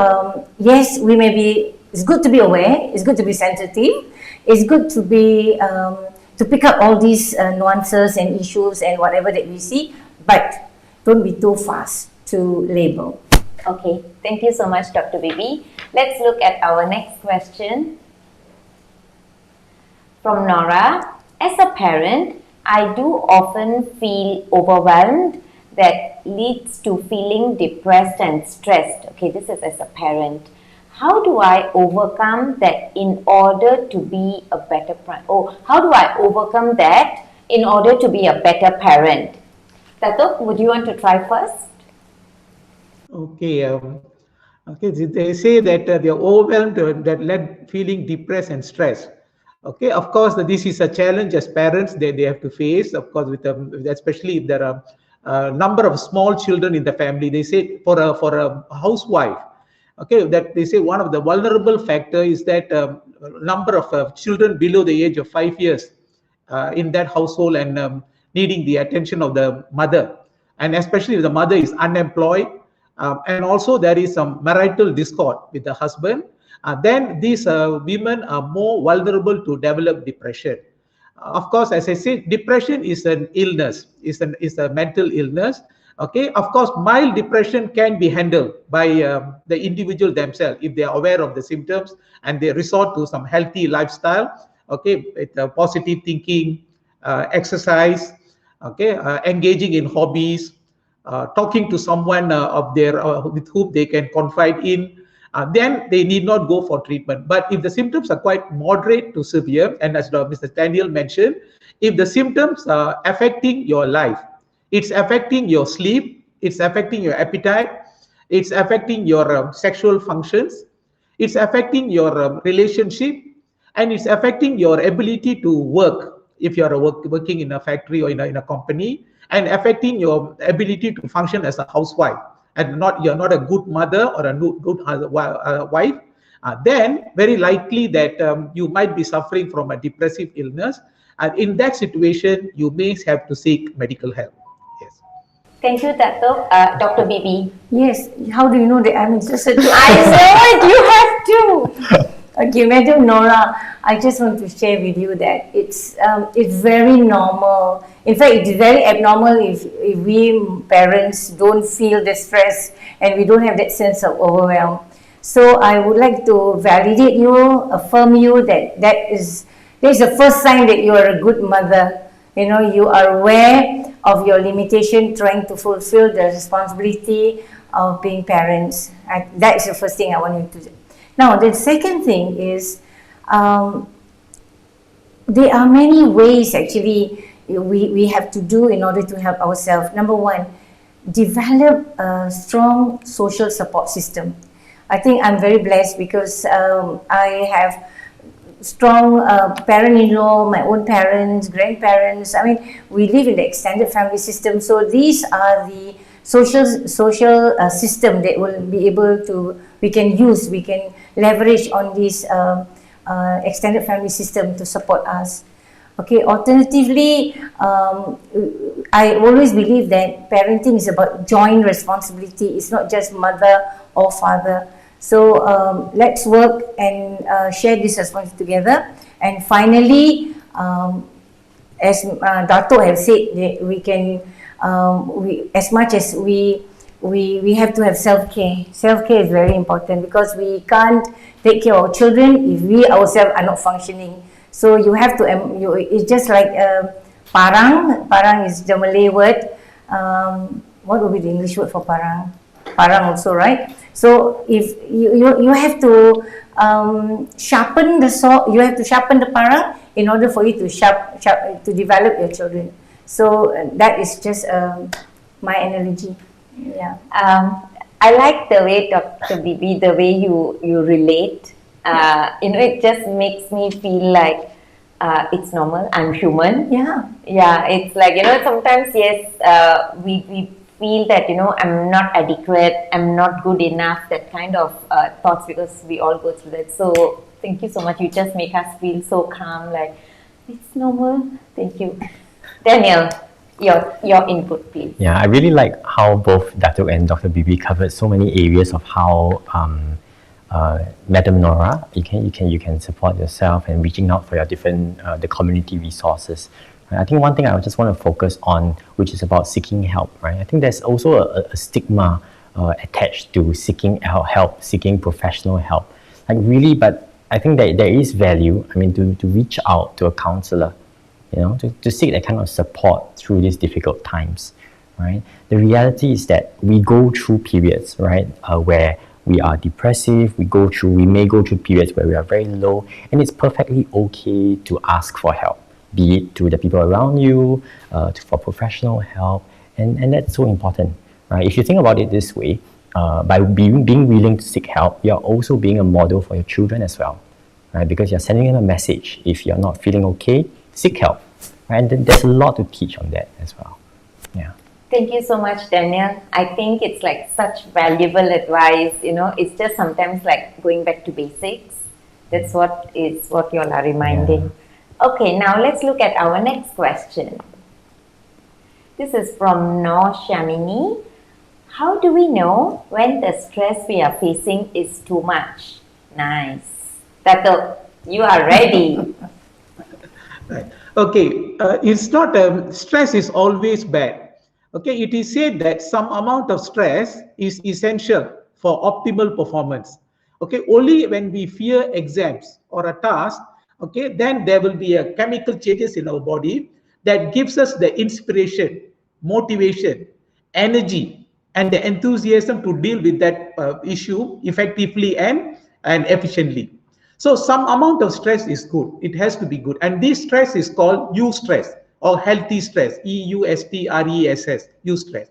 yes, we may be It's good to be aware. It's good to be sensitive. It's good to be to pick up all these nuances and issues and whatever that we see, but don't be too fast to label. Okay, thank you so much, Dr. Bibi. Let's look at our next question from Nora. As a parent, I do often feel overwhelmed that leads to feeling depressed and stressed. Okay, this is as a parent. How do I overcome that in order to be a better parent? How do I overcome that in order to be a better parent? Datuk, would you want to try first? Okay. Okay. They say that they are overwhelmed, that led feeling depressed and stressed. Okay. Of course, this is a challenge as parents that they have to face. Of course, especially if there are a number of small children in the family. They say for a housewife. Okay, that they say one of the vulnerable factor is that number of children below the age of 5 years in that household and needing the attention of the mother, and especially if the mother is unemployed, and also there is some marital discord with the husband, then these women are more vulnerable to develop depression. Of course, as I said, depression is an illness, is a mental illness. Okay, of course, mild depression can be handled by the individual themselves if they are aware of the symptoms and they resort to some healthy lifestyle. Okay, with positive thinking, exercise. Okay, engaging in hobbies, talking to someone with whom they can confide in. Then they need not go for treatment. But if the symptoms are quite moderate to severe, and as Mr. Daniel mentioned, if the symptoms are affecting your life, it's affecting your sleep, it's affecting your appetite, it's affecting your sexual functions, it's affecting your relationship, and it's affecting your ability to work if you're working in a factory or in a company, and affecting your ability to function as a housewife, and you're not a good mother or a good wife, then very likely that you might be suffering from a depressive illness. And in that situation, you may have to seek medical help. Yes. Thank you, Datuk. Dr. Bibi. Yes, how do you know that I'm interested? I know it, you have to. Okay, Madam Nora, I just want to share with you that it's very normal. In fact, it's very abnormal if we parents don't feel the stress and we don't have that sense of overwhelm. So I would like to validate you, affirm you that is the first sign that you are a good mother. You know, you are aware of your limitation, trying to fulfill the responsibility of being parents. That is the first thing I want you to do. Now, the second thing is, there are many ways actually we have to do in order to help ourselves. Number one, develop a strong social support system. I think I'm very blessed because I have strong parent-in-law, my own parents, grandparents. I mean, we live in the extended family system. So these are the social system that will be able to, we can leverage on this extended family system to support us. Okay, alternatively, I always believe that parenting is about joint responsibility. It's not just mother or father. So let's work and share this responsibility together. And finally, as Dato' has said, we can, as much as we have to have self-care. Self-care is very important because we can't take care of our children if we ourselves are not functioning. So you have to, it's just like parang. Parang is the Malay word. What would be the English word for parang? Parang also, right? So if you have to sharpen the saw, you have to sharpen the parang in order for you to develop your children. So that is just my analogy. Yeah. I like the way, Dr. Bibi, the way you relate. It just makes me feel like it's normal. I'm human. Yeah. Yeah. It's like, sometimes, yes, we feel that, I'm not adequate, I'm not good enough, that kind of thoughts, because we all go through that. So thank you so much. You just make us feel so calm, like it's normal. Thank you. Daniel, your input, please. Yeah, I really like how both Datuk and Dr. Bibi covered so many areas of how Madam Nora, you can support yourself and reaching out for your different the community resources. Right? I think one thing I just want to focus on, which is about seeking help. Right? I think there's also a stigma attached to seeking help, seeking professional help. Like really, but I think that there is value. I mean, to reach out to a counselor, to seek that kind of support through these difficult times. Right? The reality is that we go through periods, right, where we are depressive, we may go through periods where we are very low, and it's perfectly okay to ask for help, be it to the people around you, for professional help, and that's so important, right? If you think about it this way, by being willing to seek help, you're also being a model for your children as well, right? Because you're sending them a message. If you're not feeling okay, seek help, right? And then there's a lot to teach on that as well. Yeah. Thank you so much, Daniel. I think it's like such valuable advice. It's just sometimes like going back to basics. That's what you all are reminding. Yeah. Okay, now let's look at our next question. This is from Noor Shamini. How do we know when the stress we are facing is too much? Nice. Dato', you are ready. Right. Okay, it's not, stress is always bad. Okay, it is said that some amount of stress is essential for optimal performance. Okay, only when we fear exams or a task, okay, then there will be a chemical changes in our body that gives us the inspiration, motivation, energy, and the enthusiasm to deal with that issue effectively and efficiently. So some amount of stress is good. It has to be good. And this stress is called eustress or healthy stress, EUSTRESS, eustress.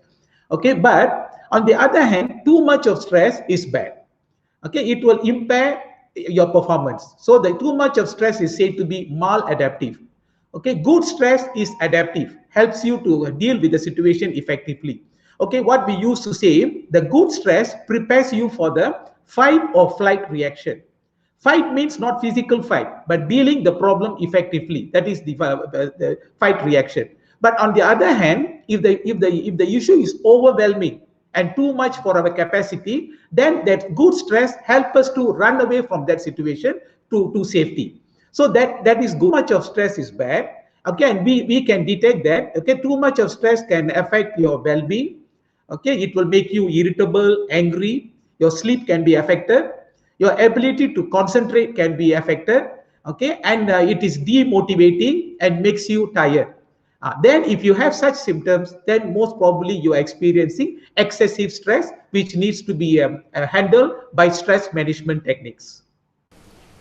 Okay, but on the other hand, too much of stress is bad. Okay, it will impair your performance. So the too much of stress is said to be maladaptive. Okay, good stress is adaptive, helps you to deal with the situation effectively. Okay, what we used to say, the good stress prepares you for the fight or flight reaction. Fight means not physical fight, but dealing the problem effectively. That is the fight reaction. But on the other hand, if the issue is overwhelming and too much for our capacity, then that good stress helps us to run away from that situation to safety. So that is good. Too much of stress is bad. Okay, and we can detect that. Okay, too much of stress can affect your well-being. Okay, it will make you irritable, angry. Your sleep can be affected. Your ability to concentrate can be affected, okay, and it is demotivating and makes you tired. Then if you have such symptoms, then most probably you are experiencing excessive stress, which needs to be handled by stress management techniques.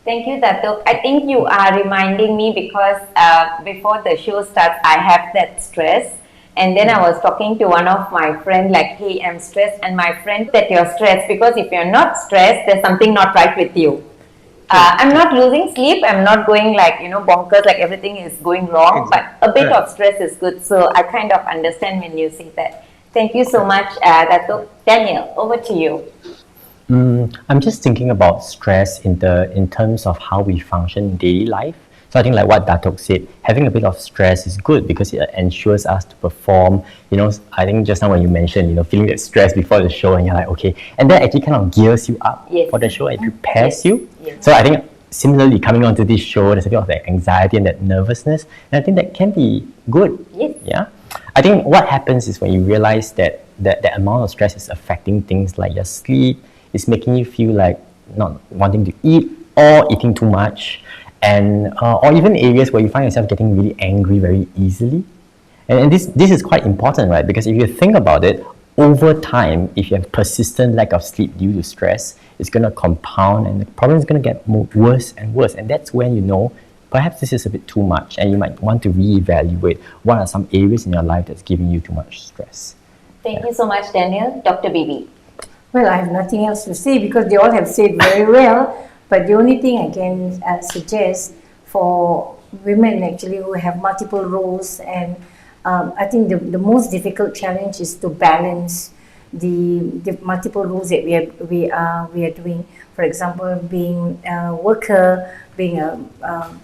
Thank you, Dato'. I think you are reminding me because before the show starts, I have that stress. And then I was talking to one of my friends like, hey, I'm stressed. And my friend said you're stressed because if you're not stressed, there's something not right with you. I'm not losing sleep. I'm not going like, bonkers, like everything is going wrong. Exactly. But a bit of stress is good. So I kind of understand when you say that. Thank you so much, Dato'. Daniel, over to you. I'm just thinking about stress in terms of how we function in daily life. So I think like what Dato' said, having a bit of stress is good because it ensures us to perform. I think just now when you mentioned, feeling that stress before the show and you're like, okay, and that actually kind of gears you up for the show and prepares you. Yes. So I think similarly coming onto this show, there's a bit of that anxiety and that nervousness, and I think that can be good. Yes. Yeah. I think what happens is when you realize that amount of stress is affecting things like your sleep, it's making you feel like not wanting to eat or eating too much. And or even areas where you find yourself getting really angry very easily. And this is quite important, right? Because if you think about it, over time, if you have persistent lack of sleep due to stress, it's going to compound and the problem is going to get worse and worse. And that's when you know perhaps this is a bit too much and you might want to reevaluate what are some areas in your life that's giving you too much stress. Thank you so much, Daniel. Dr. Bibi. Well, I have nothing else to say because they all have said very well. But the only thing I can suggest for women actually who have multiple roles, and I think the most difficult challenge is to balance the multiple roles that we are doing. For example, being a worker, being a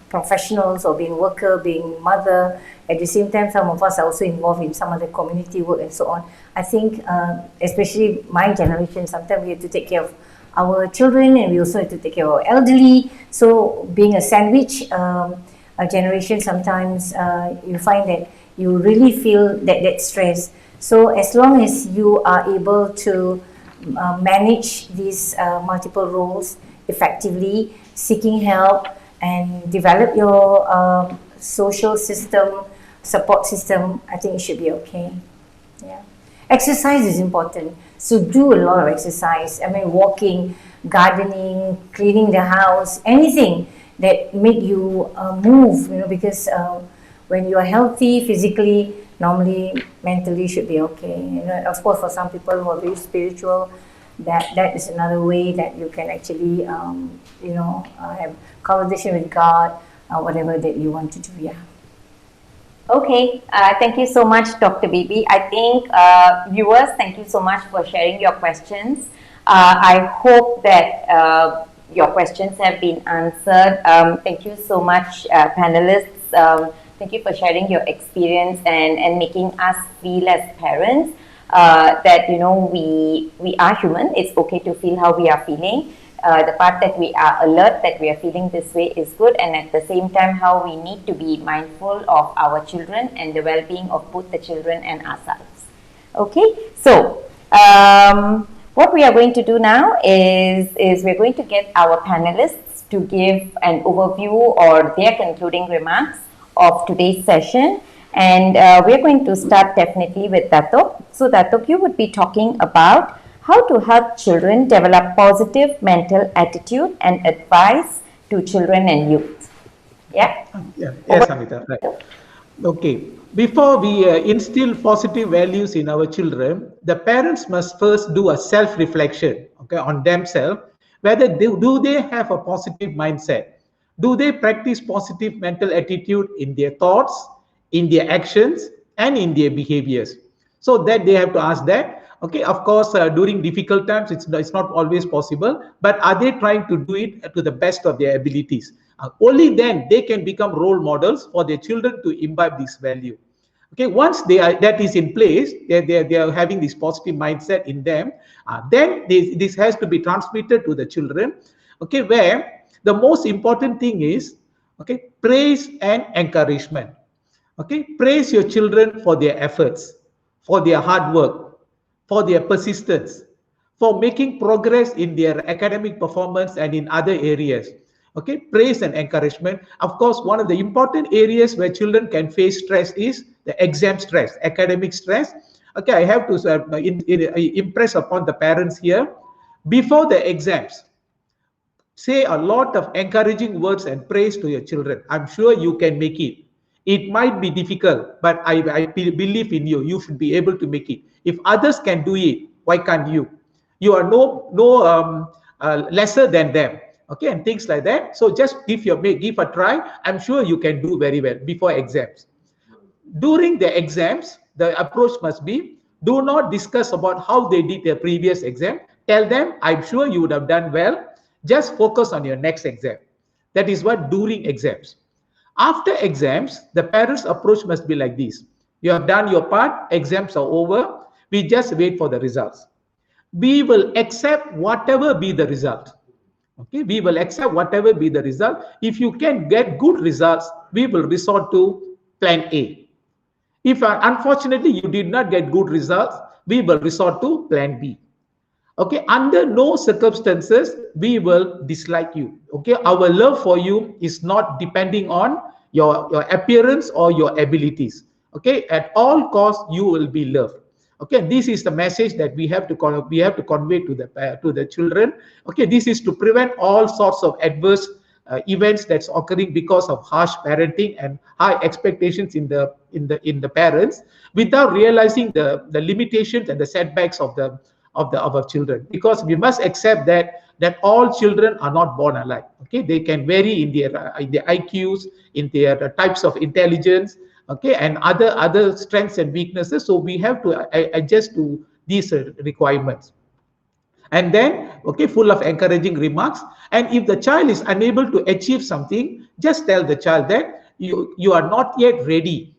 professionals, or being worker, being mother. At the same time, some of us are also involved in some other community work and so on. I think, especially my generation, sometimes we have to take care of our children, and we also have to take care of our elderly. So being a sandwich a generation, sometimes you find that you really feel that stress. So as long as you are able to manage these multiple roles effectively, seeking help and develop your social system, support system, I think it should be okay. Yeah. Exercise is important. So do a lot of exercise. I mean, walking, gardening, cleaning the house, anything that make you move, because when you are healthy physically, normally mentally should be okay. Of course, for some people who are very spiritual, that is another way that you can actually, have conversation with God, whatever that you want to do. Yeah. Okay, thank you so much, Dr. Bibi. I think viewers, thank you so much for sharing your questions. I hope that your questions have been answered. Thank you so much, panelists. Thank you for sharing your experience and making us feel as parents that we are human. It's okay to feel how we are feeling. The part that we are alert that we are feeling this way is good, and at the same time how we need to be mindful of our children and the well-being of both the children and ourselves. Okay, so what we are going to do now is we're going to get our panelists to give an overview or their concluding remarks of today's session, and we're going to start definitely with Datuk. So Datuk, you would be talking about how to help children develop positive mental attitude and advice to children and youth. Yeah? Yes, Amita. Right. Okay. Before we instill positive values in our children, the parents must first do a self-reflection, on themselves, whether do they have a positive mindset? Do they practice positive mental attitude in their thoughts, in their actions, and in their behaviors? So that they have to ask that. Okay, of course, during difficult times, it's not always possible, but are they trying to do it to the best of their abilities? Only then they can become role models for their children to imbibe this value. Okay, once that is in place, they are having this positive mindset in them, then this has to be transmitted to the children, okay, where the most important thing is, okay, praise and encouragement. Okay, praise your children for their efforts, for their hard work, for their persistence, for making progress in their academic performance and in other areas. Okay, praise and encouragement. Of course, one of the important areas where children can face stress is the exam stress, academic stress. Okay, I have to impress upon the parents here. Before the exams, say a lot of encouraging words and praise to your children. I'm sure you can make it. It might be difficult, but I believe in you. You should be able to make it. If others can do it, why can't you? You are lesser than them. Okay, and things like that. So just give a try. I'm sure you can do very well before exams. During the exams, the approach must be: do not discuss about how they did their previous exam. Tell them, I'm sure you would have done well. Just focus on your next exam. That is what during exams. After exams, the parents' approach must be like this: you have done your part, exams are over, we just wait for the results. We will accept whatever be the result. Okay, we will accept whatever be the result. If you can get good results, we will resort to plan A. If unfortunately you did not get good results, we will resort to plan B. Okay, under no circumstances we will dislike you. Okay, our love for you is not depending on your appearance or your abilities. Okay, at all costs you will be loved. Okay, this is the message that we have to convey to the children. Okay, this is to prevent all sorts of adverse events that's occurring because of harsh parenting and high expectations in the parents, without realizing the limitations and the setbacks of our children. Because we must accept that all children are not born alike. Okay, they can vary in their IQs, in their types of intelligence, okay, and other strengths and weaknesses. So we have to adjust to these requirements. And then, okay, full of encouraging remarks. And if the child is unable to achieve something, just tell the child that you are not yet ready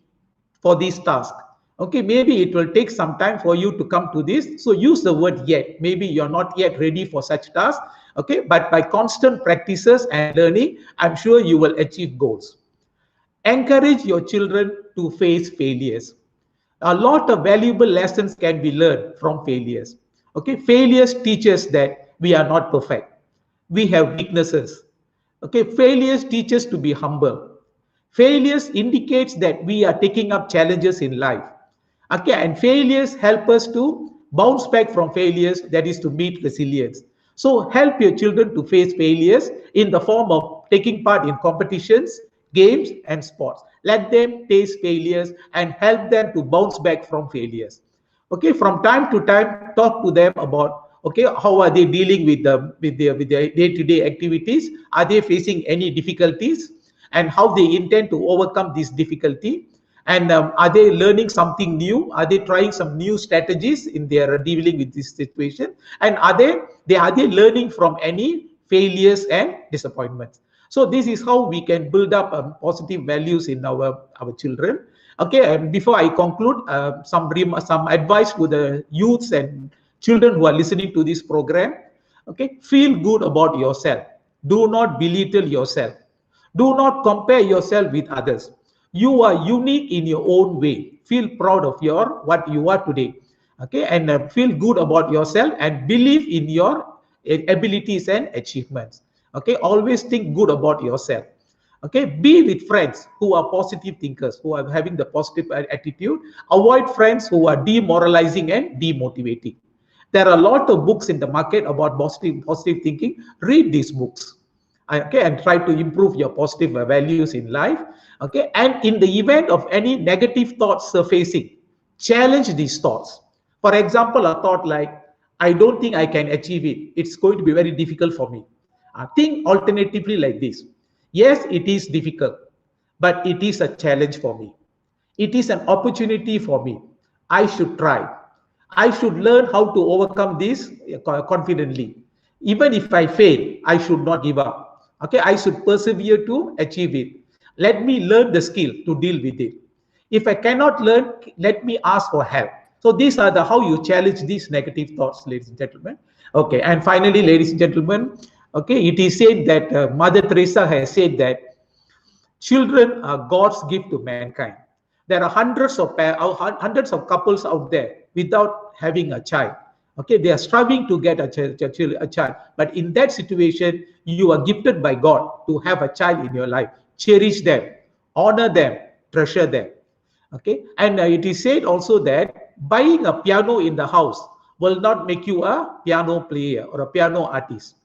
for this task. Okay, maybe it will take some time for you to come to this. So use the word yet. Maybe you're not yet ready for such tasks. Okay, but by constant practices and learning, I'm sure you will achieve goals. Encourage your children to face failures. A lot of valuable lessons can be learned from failures. Okay, failures teach us that we are not perfect. We have weaknesses. Okay, failures teach us to be humble. Failures indicates that we are taking up challenges in life. Okay, and failures help us to bounce back from failures, that is to meet resilience. So help your children to face failures in the form of taking part in competitions, games, and sports. Let them taste failures and help them to bounce back from failures. Okay, from time to time, talk to them about, okay, how are they dealing with their day-to-day activities? Are they facing any difficulties? And how they intend to overcome this difficulty? And are they learning something new? Are they trying some new strategies in their dealing with this situation? And are they learning from any failures and disappointments? So this is how we can build up positive values in our children. Okay, and before I conclude, some advice to the youths and children who are listening to this program. Okay, feel good about yourself. Do not belittle yourself. Do not compare yourself with others. You are unique in your own way. Feel proud of what you are today. Okay, and feel good about yourself and believe in your abilities and achievements. Okay, always think good about yourself. Okay, be with friends who are positive thinkers, who are having the positive attitude. Avoid friends who are demoralizing and demotivating. There are a lot of books in the market about positive thinking. Read these books. Okay, and try to improve your positive values in life. Okay, and in the event of any negative thoughts surfacing, challenge these thoughts. For example, a thought like, I don't think I can achieve it. It's going to be very difficult for me. Think alternatively like this. Yes, it is difficult, but it is a challenge for me. It is an opportunity for me. I should try. I should learn how to overcome this confidently. Even if I fail, I should not give up. Okay, I should persevere to achieve it. Let me learn the skill to deal with it. If I cannot learn, let me ask for help. So these are how you challenge these negative thoughts, ladies and gentlemen. Okay, and finally, ladies and gentlemen, okay, it is said that Mother Teresa has said that children are God's gift to mankind. There are hundreds of couples out there without having a child. Okay, they are striving to get a child. But in that situation, you are gifted by God to have a child in your life. Cherish them, honor them, treasure them. Okay, and it is said also that buying a piano in the house will not make you a piano player or a piano artist.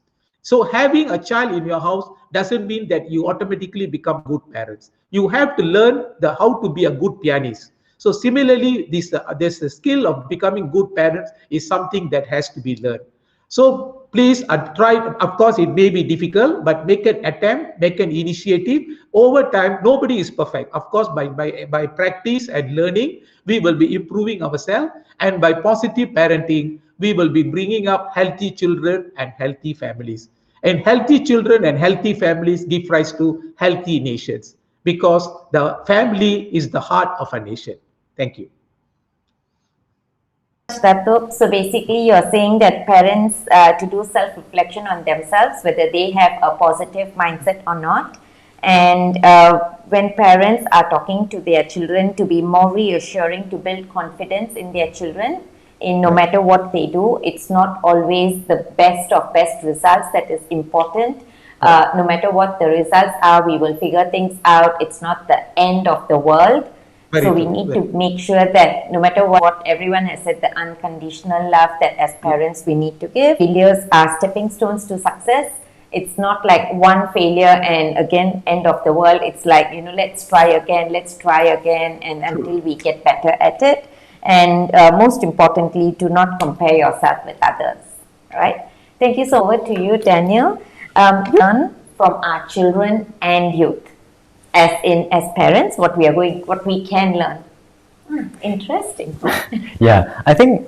So having a child in your house doesn't mean that you automatically become good parents. You have to learn how to be a good pianist. So similarly, this the skill of becoming good parents is something that has to be learned. So please try. Of course, it may be difficult, but make an attempt, make an initiative. Over time, nobody is perfect. Of course, by practice and learning, we will be improving ourselves, and by positive parenting, we will be bringing up healthy children and healthy families. And healthy children and healthy families give rise to healthy nations, because the family is the heart of a nation. Thank you. Dato. So basically, you're saying that parents to do self-reflection on themselves, whether they have a positive mindset or not. And when parents are talking to their children, to be more reassuring, to build confidence in their children, in no matter what they do, it's not always the best of best results that is important. No matter what the results are, we will figure things out. It's not the end of the world. So we need to make sure that no matter what everyone has said, the unconditional love that as parents we need to give. Failures are stepping stones to success. It's not like one failure and again end of the world. It's like, let's try again and until we get better at it. And most importantly, do not compare yourself with others. Right? Thank you so much to you, Daniel. Learn from our children and youth. As parents, what we can learn. Interesting. Yeah, I think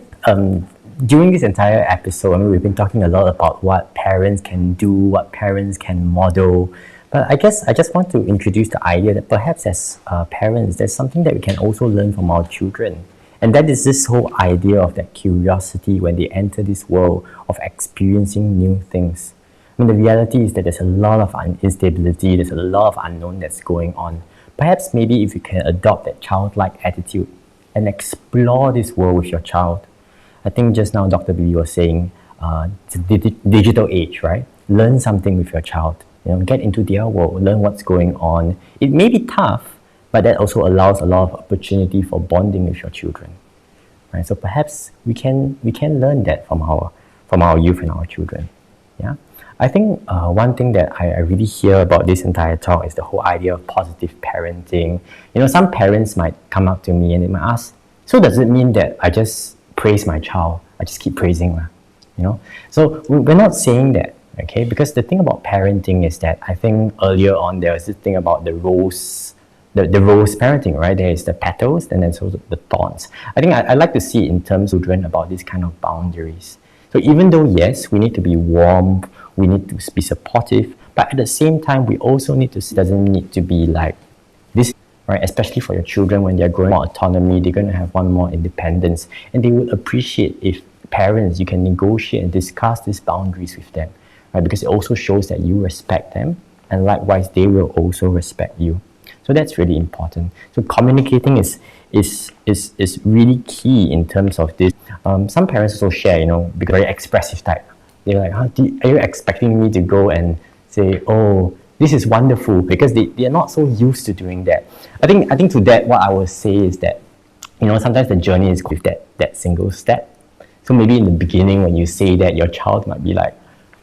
during this entire episode, we've been talking a lot about what parents can do, what parents can model. But I guess I just want to introduce the idea that perhaps as parents, there's something that we can also learn from our children. And that is this whole idea of that curiosity when they enter this world of experiencing new things. I mean, the reality is that there's a lot of instability, there's a lot of unknown that's going on. Perhaps maybe if you can adopt that childlike attitude and explore this world with your child. I think just now Dr. Bibi was saying, it's a digital age, right? Learn something with your child. Get into their world, learn what's going on. It may be tough, but that also allows a lot of opportunity for bonding with your children. Right? So perhaps we can learn that from our youth and our children. Yeah. I think one thing that I really hear about this entire talk is the whole idea of positive parenting. Some parents might come up to me and they might ask, so does it mean that I just praise my child? I just keep praising her? So we're not saying that, okay? Because the thing about parenting is that I think earlier on there was this thing about the rose parenting, right? There is the petals and then so the thorns. I think I like to see in terms of children about these kind of boundaries. So even though, yes, we need to be warm, we need to be supportive, but at the same time, we also doesn't need to be like this, right? Especially for your children, when they're growing more autonomy, they're going to have more independence, and they would appreciate if parents, you can negotiate and discuss these boundaries with them, right? Because it also shows that you respect them, and likewise, they will also respect you. So that's really important. So communicating is really key in terms of this. Some parents also share, because very expressive type. They're like, are you expecting me to go and say, oh, this is wonderful? Because they are not so used to doing that. I think to that, what I would say is that, sometimes the journey is with that single step. So maybe in the beginning, when you say that, your child might be like,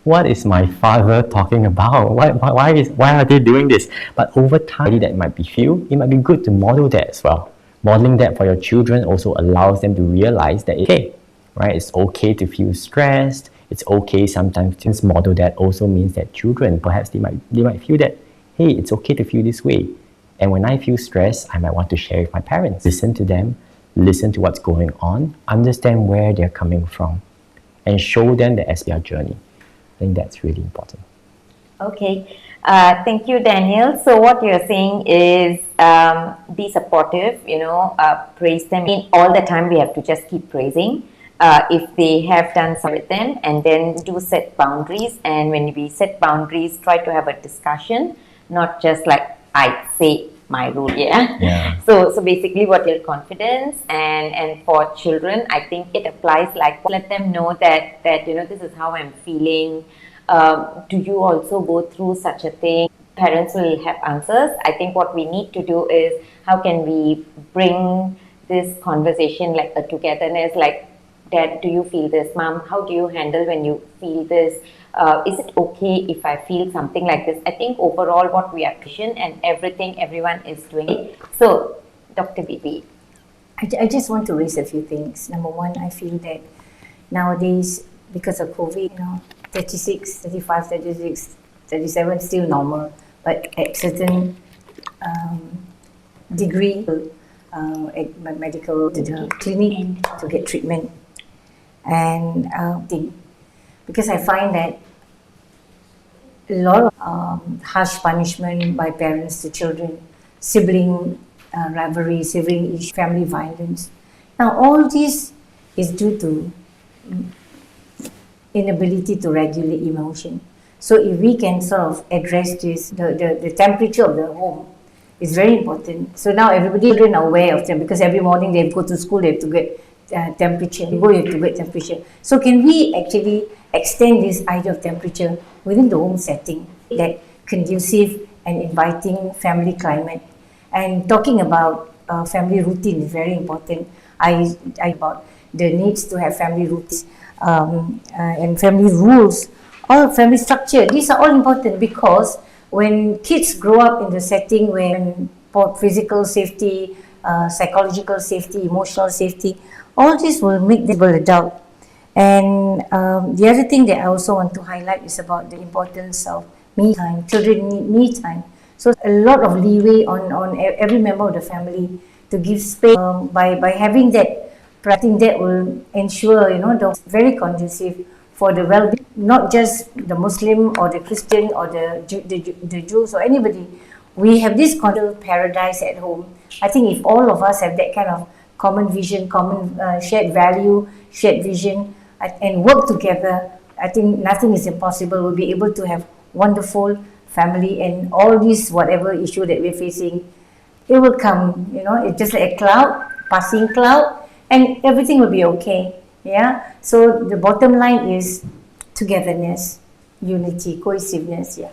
what is my father talking about? Why are they doing this? But over time, that might be it might be good to model that as well. Modeling that for your children also allows them to realize that right? It's okay to feel stressed. It's okay sometimes to model that also means that children, perhaps they might feel that, hey, it's okay to feel this way. And when I feel stressed, I might want to share with my parents. Listen to them, listen to what's going on, understand where they're coming from, and show them the SPR journey. I think that's really important. Okay. Thank you, Daniel. So what you're saying is be supportive, praise them. All the time we have to just keep praising. If they have done some with them, and then do set boundaries. And when we set boundaries, try to have a discussion, not just like I say my rule. Yeah. So basically, what your confidence and for children, I think it applies. Like let them know that this is how I'm feeling. Do you also go through such a thing? Parents will have answers. I think what we need to do is how can we bring this conversation like a togetherness, like, Dad, do you feel this? Mom, how do you handle when you feel this? Is it okay if I feel something like this? I think overall what we are pushing and everyone is doing. So, Dr. Bibi. I just want to raise a few things. Number one, I feel that nowadays, because of COVID, 36, 35, 36, 37 still normal, but at certain degree, at my medical to the clinic to get treatment. And because I find that a lot of harsh punishment by parents to children, sibling rivalry, sibling issue, family violence. Now all this is due to inability to regulate emotion. So if we can sort of address this, the temperature of the home is very important. So now children are aware of them, because every morning they go to school, they have to get temperature. You have to get temperature. So can we actually extend this idea of temperature within the home setting, that conducive and inviting family climate? And talking about family routine is very important. I about the needs to have family routines and family rules, all family structure. These are all important, because when kids grow up in the setting when physical safety, psychological safety, emotional safety, all this will make them adult. And the other thing that I also want to highlight is about the importance of me time. Children need me time. So a lot of leeway on every member of the family to give space by having that. I think that will ensure, the very conducive for the well-being, not just the Muslim or the Christian or the Jews or anybody. We have this kind of paradise at home. I think if all of us have that kind of common vision, common shared value, shared vision, and work together, I think nothing is impossible. We'll be able to have wonderful family, and all these whatever issue that we're facing, it will come. It's just like a cloud, passing cloud, and everything will be okay. Yeah. So the bottom line is togetherness, unity, cohesiveness. Yeah.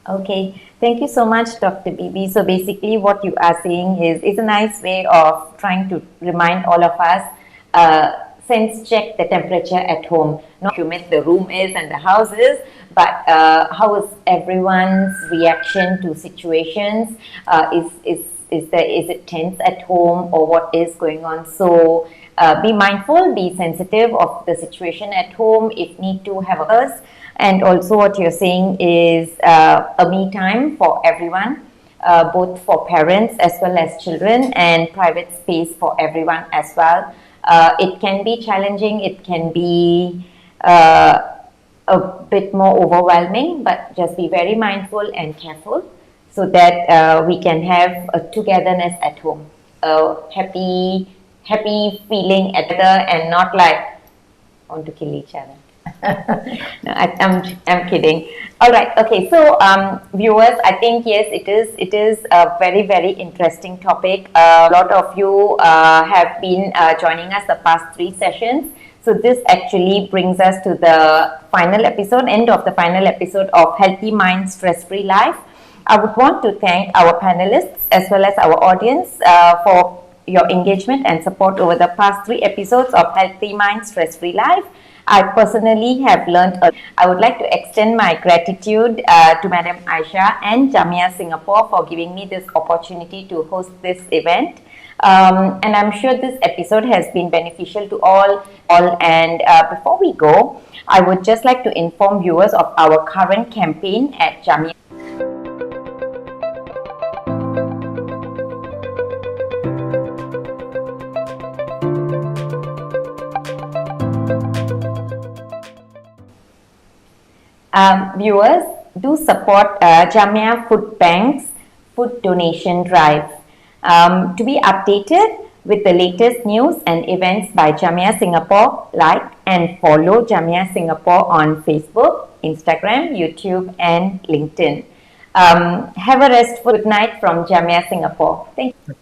Okay, thank you so much, Dr. Bibi. So basically what you are saying is it's a nice way of trying to remind all of us, sense check the temperature at home. Not how humid the room is and the house is, but how is everyone's reaction to situations? Is it tense at home, or what is going on? So be mindful, be sensitive of the situation at home. If need to, have us. And also what you're saying is a me time for everyone, both for parents as well as children, and private space for everyone as well. It can be challenging, it can be a bit more overwhelming, but just be very mindful and careful so that we can have a togetherness at home, a happy feeling at other, and not like want to kill each other. No, I'm kidding. All right. Okay. So, viewers, I think yes, it is a very, very interesting topic. A lot of you have been joining us the past 3 sessions. So this actually brings us to the final episode, end of the final episode of Healthy Mind, Stress-Free Life. I would want to thank our panelists as well as our audience for your engagement and support over the past 3 episodes of Healthy Mind, Stress-Free Life. I personally have learned I would like to extend my gratitude to Madam Aisha and Jamia Singapore for giving me this opportunity to host this event. And I'm sure this episode has been beneficial to all. And before we go, I would just like to inform viewers of our current campaign at Jamia. Viewers, do support Jamia Food Bank's food donation drive. To be updated with the latest news and events by Jamia Singapore, like and follow Jamia Singapore on Facebook, Instagram, YouTube, and LinkedIn. Have a restful good night from Jamia Singapore. Thank you.